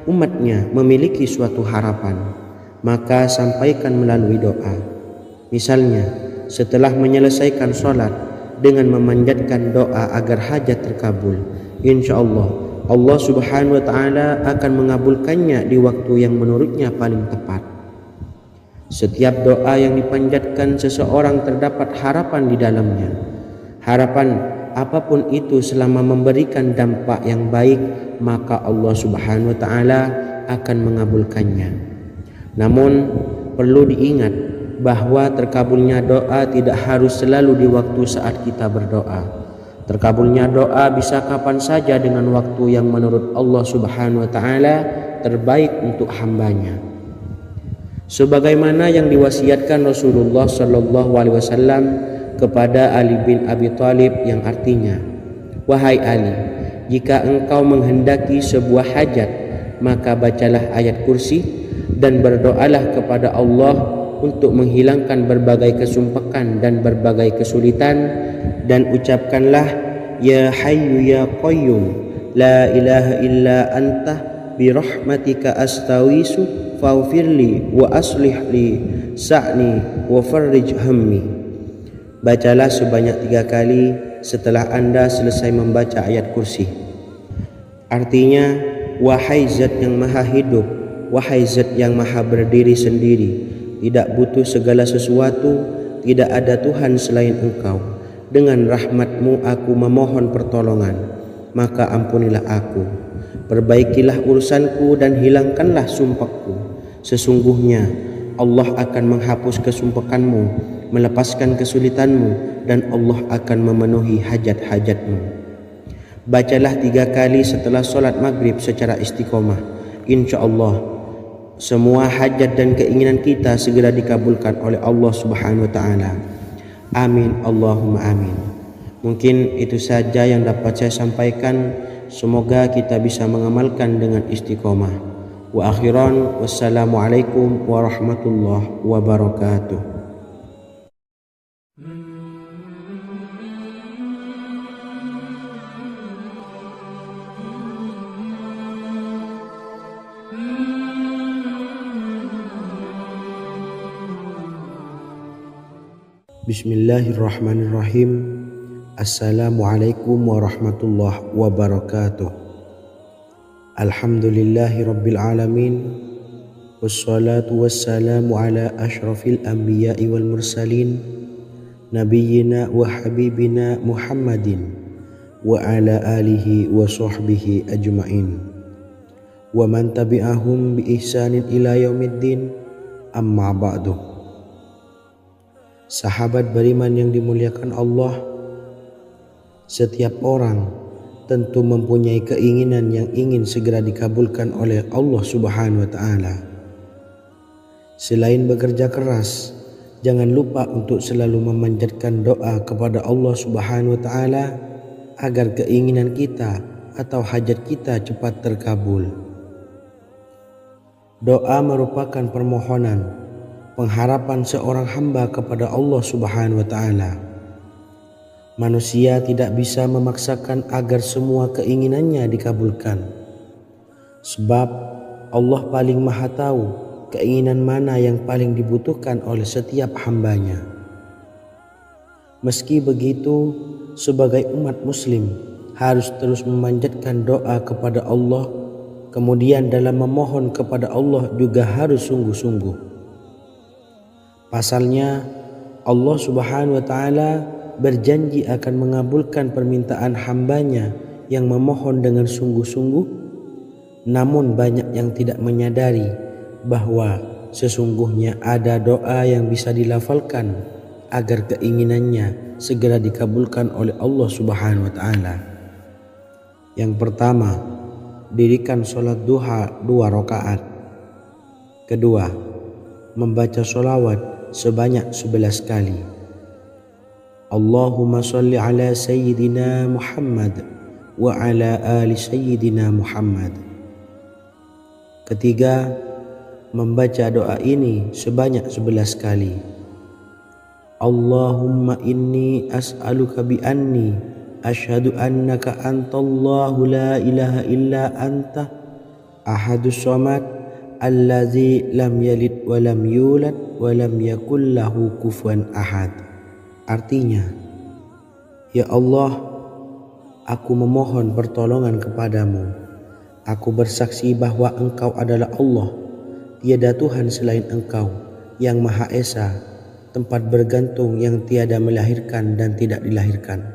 umatnya memiliki suatu harapan, maka sampaikan melalui doa. Misalnya, setelah menyelesaikan sholat dengan memanjatkan doa agar hajat terkabul, insya Allah subhanahu wa ta'ala akan mengabulkannya di waktu yang menurutnya paling tepat. Setiap doa yang dipanjatkan seseorang terdapat harapan di dalamnya. Harapan apapun itu selama memberikan dampak yang baik, maka Allah subhanahu wa ta'ala akan mengabulkannya. Namun perlu diingat bahwa terkabulnya doa tidak harus selalu di waktu saat kita berdoa. Terkabulnya doa bisa kapan saja dengan waktu yang menurut Allah subhanahu wa ta'ala terbaik untuk hambanya. Sebagaimana yang diwasiatkan Rasulullah sallallahu alaihi wasallam kepada Ali bin Abi Thalib, yang artinya, wahai Ali, jika engkau menghendaki sebuah hajat, maka bacalah ayat kursi dan berdoalah kepada Allah untuk menghilangkan berbagai kesumpakan dan berbagai kesulitan, dan ucapkanlah, ya hayyu ya qayyum la ilaha illa anta birahmatika astawisu faghfirli wa aslih li sa'ni wa farrij hammi. Bacalah sebanyak 3 kali setelah Anda selesai membaca ayat kursi. Artinya, wahai zat yang maha hidup, wahai zat yang maha berdiri sendiri, tidak butuh segala sesuatu, tidak ada Tuhan selain Engkau. Dengan rahmat-Mu aku memohon pertolongan, maka ampunilah aku. Perbaikilah urusanku dan hilangkanlah sumpahku. Sesungguhnya Allah akan menghapus kesumpahanmu, melepaskan kesulitanmu, dan Allah akan memenuhi hajat-hajatmu. Bacalah 3 kali setelah solat maghrib secara istiqomah. Insya Allah semua hajat dan keinginan kita segera dikabulkan oleh Allah subhanahu wa ta'ala. Amin Allahumma amin. Mungkin itu saja yang dapat saya sampaikan. Semoga kita bisa mengamalkan dengan istiqomah. Wa akhiran wassalamualaikum warahmatullahi wabarakatuh. Bismillahirrahmanirrahim. Assalamualaikum warahmatullahi wabarakatuh. Alhamdulillahi rabbil alamin. Wassalatu wassalamu ala ashrafil anbiya'i wal mursalin nabiyyina wa habibina Muhammadin wa ala alihi wa sahbihi ajma'in wa man tabi'ahum bi ihsanin ila yaumiddin, amma ba'du. Sahabat beriman yang dimuliakan Allah, setiap orang tentu mempunyai keinginan yang ingin segera dikabulkan oleh Allah Subhanahu wa Ta'ala. Selain bekerja keras, jangan lupa untuk selalu memanjatkan doa kepada Allah Subhanahu wa Ta'ala agar keinginan kita atau hajat kita cepat terkabul. Doa merupakan permohonan, pengharapan seorang hamba kepada Allah Subhanahu wa Ta'ala. Manusia tidak bisa memaksakan agar semua keinginannya dikabulkan, sebab Allah paling maha tahu keinginan mana yang paling dibutuhkan oleh setiap hambanya. Meski begitu, sebagai umat muslim harus terus memanjatkan doa kepada Allah, kemudian dalam memohon kepada Allah juga harus sungguh-sungguh. Pasalnya Allah Subhanahu wa Ta'ala berjanji akan mengabulkan permintaan hambanya yang memohon dengan sungguh-sungguh. Namun banyak yang tidak menyadari bahwa sesungguhnya ada doa yang bisa dilafalkan agar keinginannya segera dikabulkan oleh Allah Subhanahu wa Ta'ala. Yang pertama, dirikan sholat duha 2 rakaat. Kedua, membaca sholawat sebanyak 11 kali. Allahumma sholli ala sayyidina Muhammad wa ala ali sayyidina Muhammad. Ketiga, membaca doa ini sebanyak 11 kali. Allahumma inni as'aluka bi anni asyhadu annaka antallahu la ilaha illa anta ahadus samad allazi lam yalid wa lam yulad wa lam yakul lahu kufuwan ahad. Artinya, ya Allah, aku memohon pertolongan kepadamu. Aku bersaksi bahwa Engkau adalah Allah, tiada Tuhan selain Engkau, yang Maha Esa, tempat bergantung yang tiada melahirkan dan tidak dilahirkan,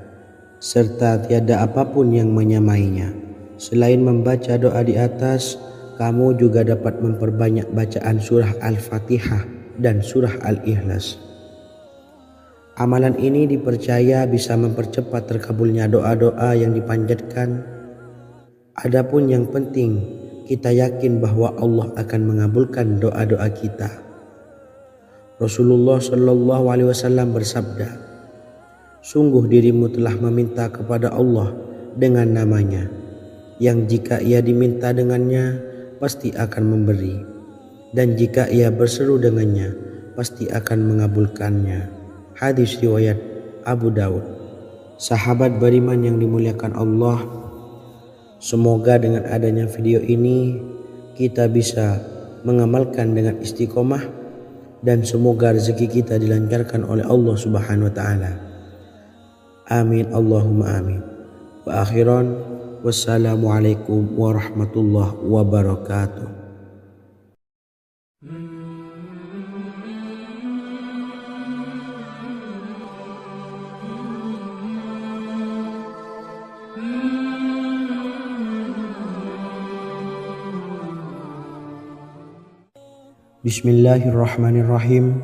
serta tiada apapun yang menyamainya. Selain membaca doa di atas, kamu juga dapat memperbanyak bacaan surah Al-Fatihah dan surah Al-Ikhlas. Amalan ini dipercaya bisa mempercepat terkabulnya doa-doa yang dipanjatkan. Adapun yang penting, kita yakin bahwa Allah akan mengabulkan doa-doa kita. Rasulullah Shallallahu Alaihi Wasallam bersabda, sungguh dirimu telah meminta kepada Allah dengan namanya, yang jika ia diminta dengannya, pasti akan memberi, dan jika ia berseru dengannya, pasti akan mengabulkannya. Hadis riwayat Abu Daud. Sahabat beriman yang dimuliakan Allah, semoga dengan adanya video ini kita bisa mengamalkan dengan istiqomah, dan semoga rezeki kita dilancarkan oleh Allah Subhanahu wa Ta'ala. Amin Allahumma amin. Wa akhiran, wassalamualaikum warahmatullahi wabarakatuh. Bismillahirrahmanirrahim.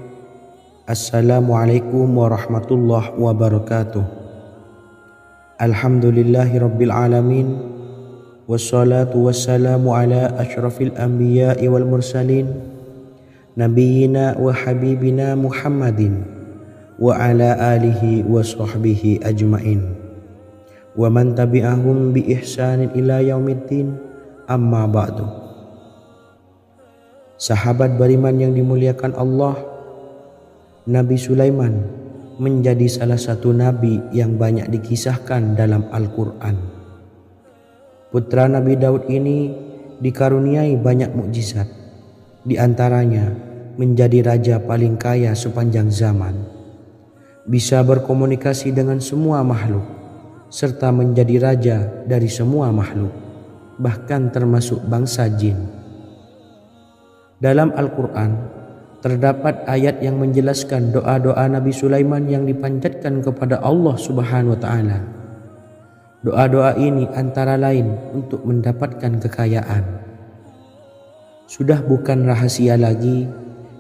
Assalamualaikum warahmatullahi wabarakatuh. Alhamdulillahirabbil alamin, wassalatu wassalamu ala asyrafil anbiya'i wal mursalin, nabiyyina wa habibina Muhammadin wa ala alihi wa sahbihi ajmain, wa man tabi'ahum bi ihsanin ila yaumiddin, amma ba'du. Sahabat beriman yang dimuliakan Allah, Nabi Sulaiman menjadi salah satu nabi yang banyak dikisahkan dalam Al-Quran. Putra Nabi Daud ini dikaruniai banyak mukjizat, di antaranya menjadi raja paling kaya sepanjang zaman, bisa berkomunikasi dengan semua makhluk, serta menjadi raja dari semua makhluk, bahkan termasuk bangsa jin. Dalam Al-Quran terdapat ayat yang menjelaskan doa-doa Nabi Sulaiman yang dipanjatkan kepada Allah Subhanahu wa Ta'ala. Doa-doa ini antara lain untuk mendapatkan kekayaan. Sudah bukan rahasia lagi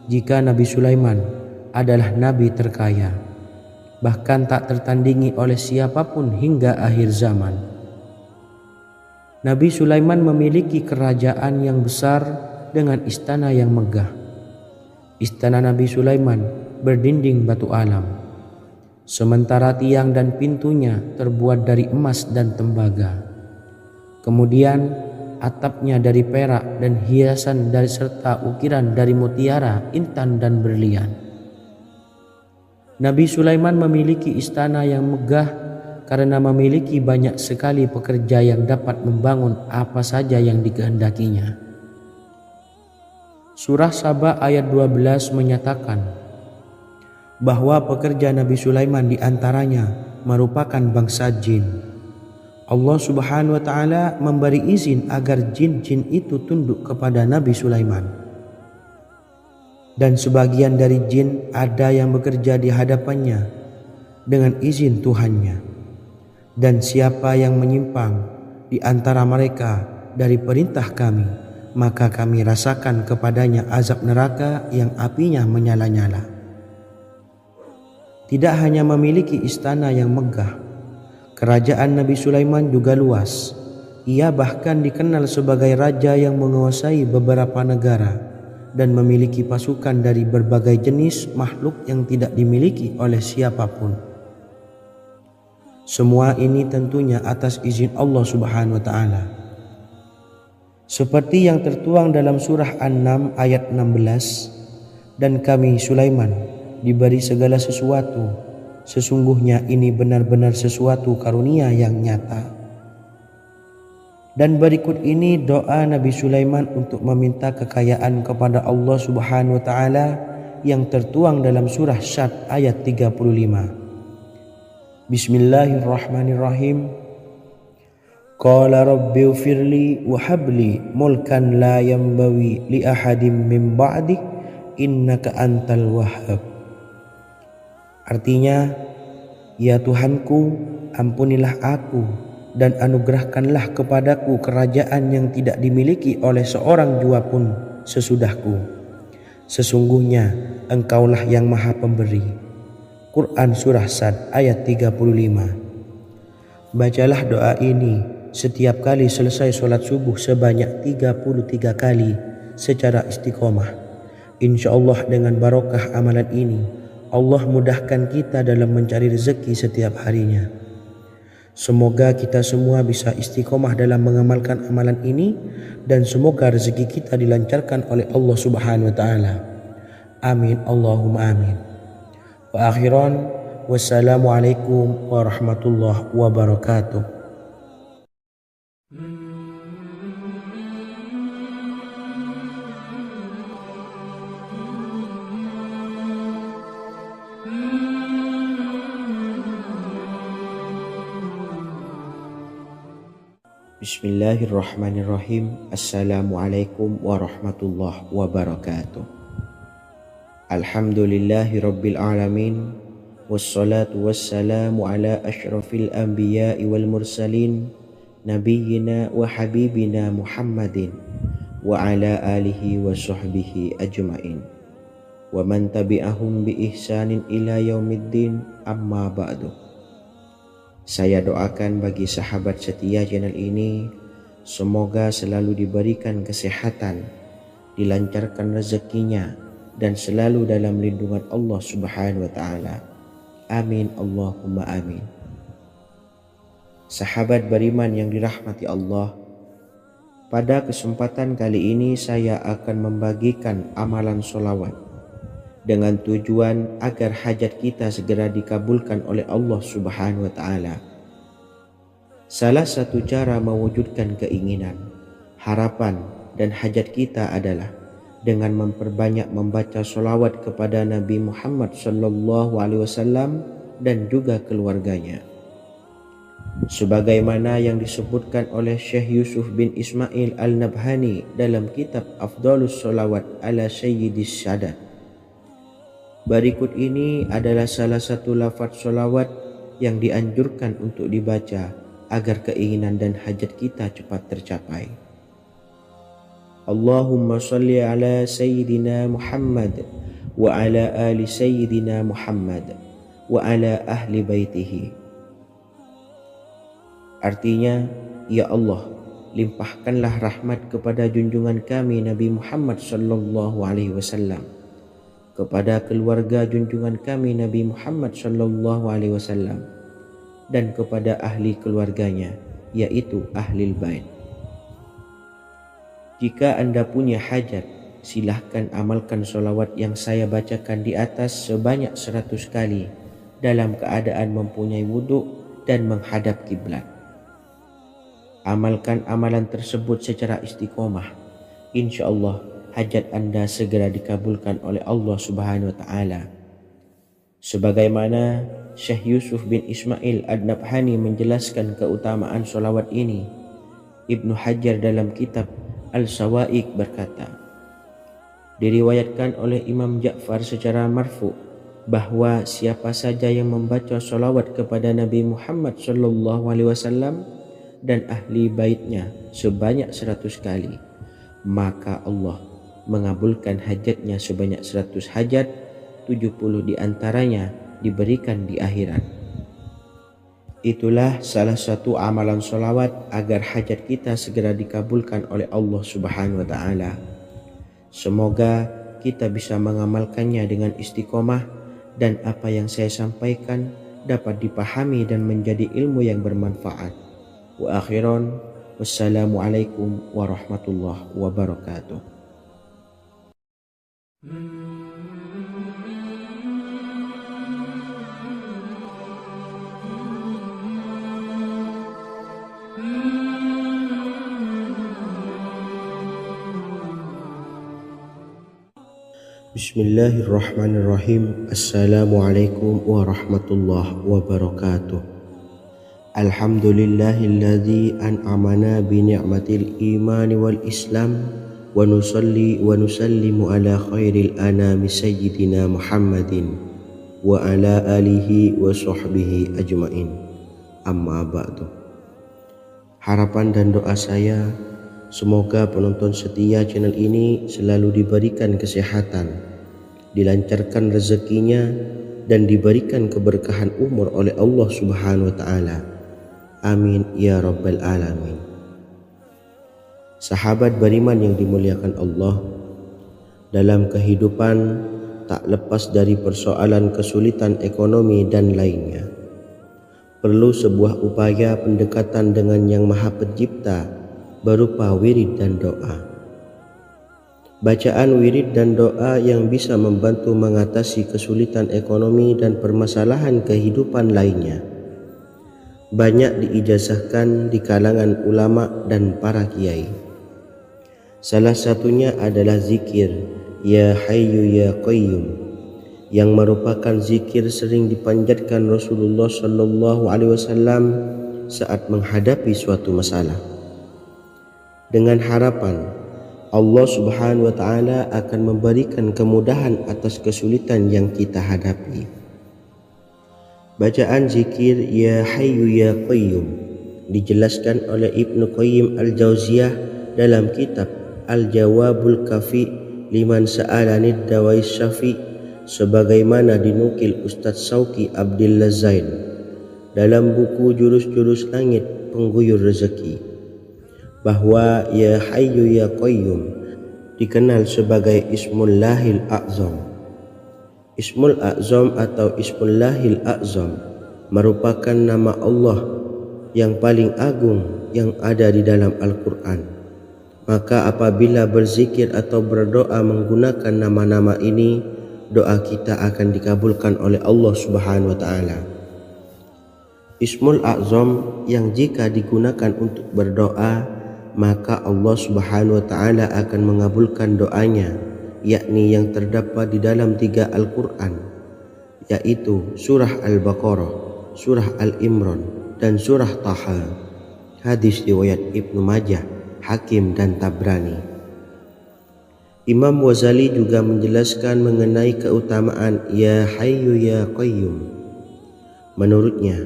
jika Nabi Sulaiman adalah nabi terkaya, bahkan tak tertandingi oleh siapapun hingga akhir zaman. Nabi Sulaiman memiliki kerajaan yang besar dengan istana yang megah. Istana Nabi Sulaiman berdinding batu alam, sementara tiang dan pintunya terbuat dari emas dan tembaga. Kemudian atapnya dari perak dan hiasan dari serta ukiran dari mutiara, intan dan berlian. Nabi Sulaiman memiliki istana yang megah karena memiliki banyak sekali pekerja yang dapat membangun apa saja yang dikehendakinya. Surah Saba ayat 12 menyatakan bahwa pekerja Nabi Sulaiman diantaranya merupakan bangsa jin. Allah Subhanahu wa Ta'ala memberi izin agar jin-jin itu tunduk kepada Nabi Sulaiman. Dan sebagian dari jin ada yang bekerja di hadapannya dengan izin Tuhannya. Dan siapa yang menyimpang di antara mereka dari perintah kami, maka kami rasakan kepadanya azab neraka yang apinya menyala-nyala. Tidak hanya memiliki istana yang megah, kerajaan Nabi Sulaiman juga luas. Ia bahkan dikenal sebagai raja yang menguasai beberapa negara dan memiliki pasukan dari berbagai jenis makhluk yang tidak dimiliki oleh siapapun. Semua ini tentunya atas izin Allah Subhanahu wa Ta'ala. Seperti yang tertuang dalam surah An-Naml ayat 16, dan kami Sulaiman diberi segala sesuatu. Sesungguhnya ini benar-benar sesuatu karunia yang nyata. Dan berikut ini doa Nabi Sulaiman untuk meminta kekayaan kepada Allah Subhanahu wa Ta'ala yang tertuang dalam surah Syad ayat 35. Bismillahirrahmanirrahim. Qala rabbi ufirli wa habli mulkan la yanbawi li ahadim min ba'di innaka antal wahhab. Artinya, ya Tuhanku, ampunilah aku dan anugerahkanlah kepadaku kerajaan yang tidak dimiliki oleh seorang jua pun sesudahku. Sesungguhnya Engkaulah yang Maha Pemberi. Quran Surah Sad ayat 35. Bacalah doa ini setiap kali selesai sholat subuh sebanyak 33 kali secara istiqomah. InsyaAllah dengan barokah amalan ini, Allah mudahkan kita dalam mencari rezeki setiap harinya. Semoga kita semua bisa istiqomah dalam mengamalkan amalan ini dan semoga rezeki kita dilancarkan oleh Allah Subhanahu wa Ta'ala. Amin Allahumma amin. Wa akhiran, wassalamualaikum warahmatullahi wabarakatuh. Bismillahirrahmanirrahim. Assalamualaikum warahmatullahi wabarakatuh. Alhamdulillahi rabbil alamin. Wassalatu wassalamu ala ashrafil anbiya'i wal mursalin, nabiyyina wa habibina Muhammadin wa ala alihi wa sahbihi ajma'in wa man tabi'ahum bi ihsanin ila yaumiddin, amma ba'du. Saya doakan bagi sahabat setia channel ini, semoga selalu diberikan kesehatan, dilancarkan rezekinya, dan selalu dalam lindungan Allah Subhanahu wa Ta'ala. Amin Allahumma amin. Sahabat beriman yang dirahmati Allah, pada kesempatan kali ini saya akan membagikan amalan sholawat dengan tujuan agar hajat kita segera dikabulkan oleh Allah Subhanahu wa Ta'ala. Salah satu cara mewujudkan keinginan, harapan, dan hajat kita adalah dengan memperbanyak membaca sholawat kepada Nabi Muhammad SAW dan juga keluarganya. Sebagaimana yang disebutkan oleh Syekh Yusuf bin Ismail Al-Nabhani dalam kitab Afdhalus Sholawat ala Sayyidis Sadat. Berikut ini adalah salah satu lafaz sholawat yang dianjurkan untuk dibaca agar keinginan dan hajat kita cepat tercapai. Allahumma salli ala Sayyidina Muhammad wa ala ali Sayyidina Muhammad wa ala ahli baitihi. Artinya, ya Allah, limpahkanlah rahmat kepada junjungan kami Nabi Muhammad sallallahu alaihi wasallam, kepada keluarga junjungan kami Nabi Muhammad sallallahu alaihi wasallam, dan kepada ahli keluarganya, yaitu ahlil bait. Jika Anda punya hajat, silahkan amalkan sholawat yang saya bacakan di atas sebanyak 100 kali dalam keadaan mempunyai wudhu dan menghadap kiblat. Amalkan amalan tersebut secara istiqomah. Insya Allah hajat Anda segera dikabulkan oleh Allah Subhanahu wa Ta'ala. Sebagaimana Syekh Yusuf bin Ismail Ad-Nabhani menjelaskan keutamaan sholawat ini, Ibnu Hajar dalam kitab Al-Sawa'iq berkata, diriwayatkan oleh Imam Ja'far secara marfu bahwa siapa saja yang membaca sholawat kepada Nabi Muhammad sallallahu alaihi wasallam dan ahli baitnya sebanyak 100 kali, maka Allah mengabulkan hajatnya sebanyak 100 hajat, 70 diantaranya diberikan di akhirat. Itulah salah satu amalan sholawat agar hajat kita segera dikabulkan oleh Allah Subhanahu wa Ta'ala. Semoga kita bisa mengamalkannya dengan istiqomah dan apa yang saya sampaikan dapat dipahami dan menjadi ilmu yang bermanfaat. Wa akhiran, wassalamualaikum warahmatullahi wabarakatuh. Bismillahirrahmanirrahim. Assalamualaikum warahmatullahi wabarakatuh. Alhamdulillahilladzi an'amana bi ni'matil imani wal islam wa nusalli wa nusallimu ala khairil anami sayyidina Muhammadin wa ala alihi wa sahbihi ajmain. Amma ba'du. Harapan dan doa saya, semoga penonton setia channel ini selalu diberikan kesehatan, dilancarkan rezekinya, dan diberikan keberkahan umur oleh Allah Subhanahu wa Ta'ala. Amin ya rabbal alamin. Sahabat beriman yang dimuliakan Allah, dalam kehidupan tak lepas dari persoalan kesulitan ekonomi dan lainnya. Perlu sebuah upaya pendekatan dengan Yang Maha Pencipta berupa wirid dan doa. Bacaan wirid dan doa yang bisa membantu mengatasi kesulitan ekonomi dan permasalahan kehidupan lainnya banyak diijazahkan di kalangan ulama dan para kiai. Salah satunya adalah zikir Ya Hayyu Ya Qayyum, yang merupakan zikir sering dipanjatkan Rasulullah sallallahu alaihi wasallam saat menghadapi suatu masalah, dengan harapan Allah Subhanahu wa Ta'ala akan memberikan kemudahan atas kesulitan yang kita hadapi. Bacaan zikir Ya Hayyu Ya Qayyum dijelaskan oleh Ibnu Qayyim Al-Jauziyah dalam kitab Al-Jawabul Kafi liman sa'alanid dawais syafi, sebagaimana dinukil Ustadz Sauki Abdillah Zain dalam buku Jurus-Jurus Langit Pengguyur Rezeki, bahwa Ya Hayyu Ya Qayyum dikenal sebagai Ismullahil A'zam. Ismul A'zam atau Ismullahil A'zam merupakan nama Allah yang paling agung yang ada di dalam Al-Quran. Maka apabila berzikir atau berdoa menggunakan nama-nama ini, doa kita akan dikabulkan oleh Allah Subhanahu wa Ta'ala. Ismul A'zam yang jika digunakan untuk berdoa, maka Allah Subhanahu wa Ta'ala akan mengabulkan doanya, yakni yang terdapat di dalam 3 Al-Quran, yaitu surah Al-Baqarah, surah Al-Imran, dan surah Taha. Hadis riwayat Ibnu Majah, Hakim, dan Tabrani. Imam Ghazali juga menjelaskan mengenai keutamaan Ya Hayyu Ya Qayyum. Menurutnya,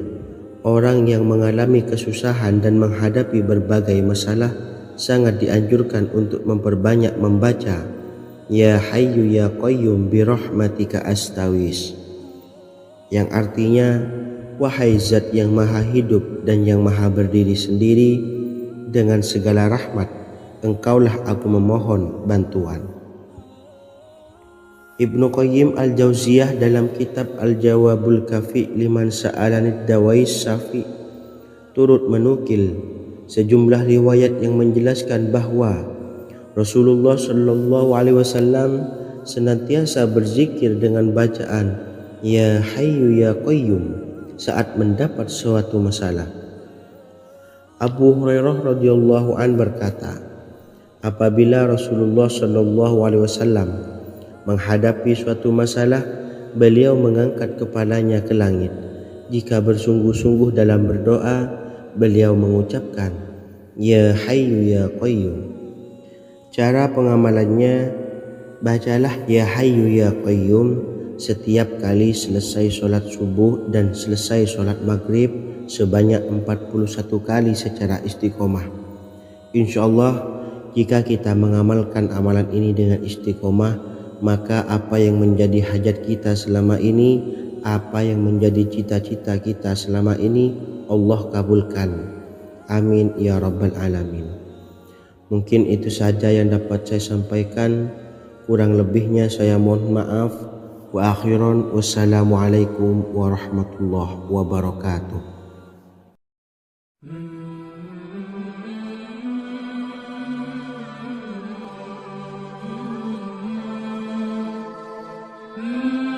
orang yang mengalami kesusahan dan menghadapi berbagai masalah sangat dianjurkan untuk memperbanyak membaca Ya Hayyu Ya Qayyum birahmatika astawis, yang artinya wahai zat yang maha hidup dan yang maha berdiri sendiri, dengan segala rahmat engkaulah aku memohon bantuan. Ibnu Qayyim al-Jauziyah dalam kitab Al-Jawabul Kafi liman sa'alanid dawais syafi turut menukil sejumlah riwayat yang menjelaskan bahwa Rasulullah Shallallahu Alaihi Wasallam senantiasa berzikir dengan bacaan Ya Hayyu Ya Qayyum saat mendapat suatu masalah. Abu Hurairah radhiyallahu an berkata, apabila Rasulullah Shallallahu Alaihi Wasallam menghadapi suatu masalah, beliau mengangkat kepalanya ke langit. Jika bersungguh-sungguh dalam berdoa, beliau mengucapkan Ya Hayyu Ya Qayyum. Cara pengamalannya, bacalah Ya Hayyu Ya Qayyum setiap kali selesai sholat subuh dan selesai sholat maghrib sebanyak 41 kali secara istiqomah. Insyaallah, jika kita mengamalkan amalan ini dengan istiqomah, maka apa yang menjadi hajat kita selama ini, apa yang menjadi cita-cita kita selama ini, Allah kabulkan. Amin ya rabbal alamin. Mungkin itu saja yang dapat saya sampaikan. Kurang lebihnya saya mohon maaf. Wa akhiran, wassalamualaikum warahmatullahi wabarakatuh.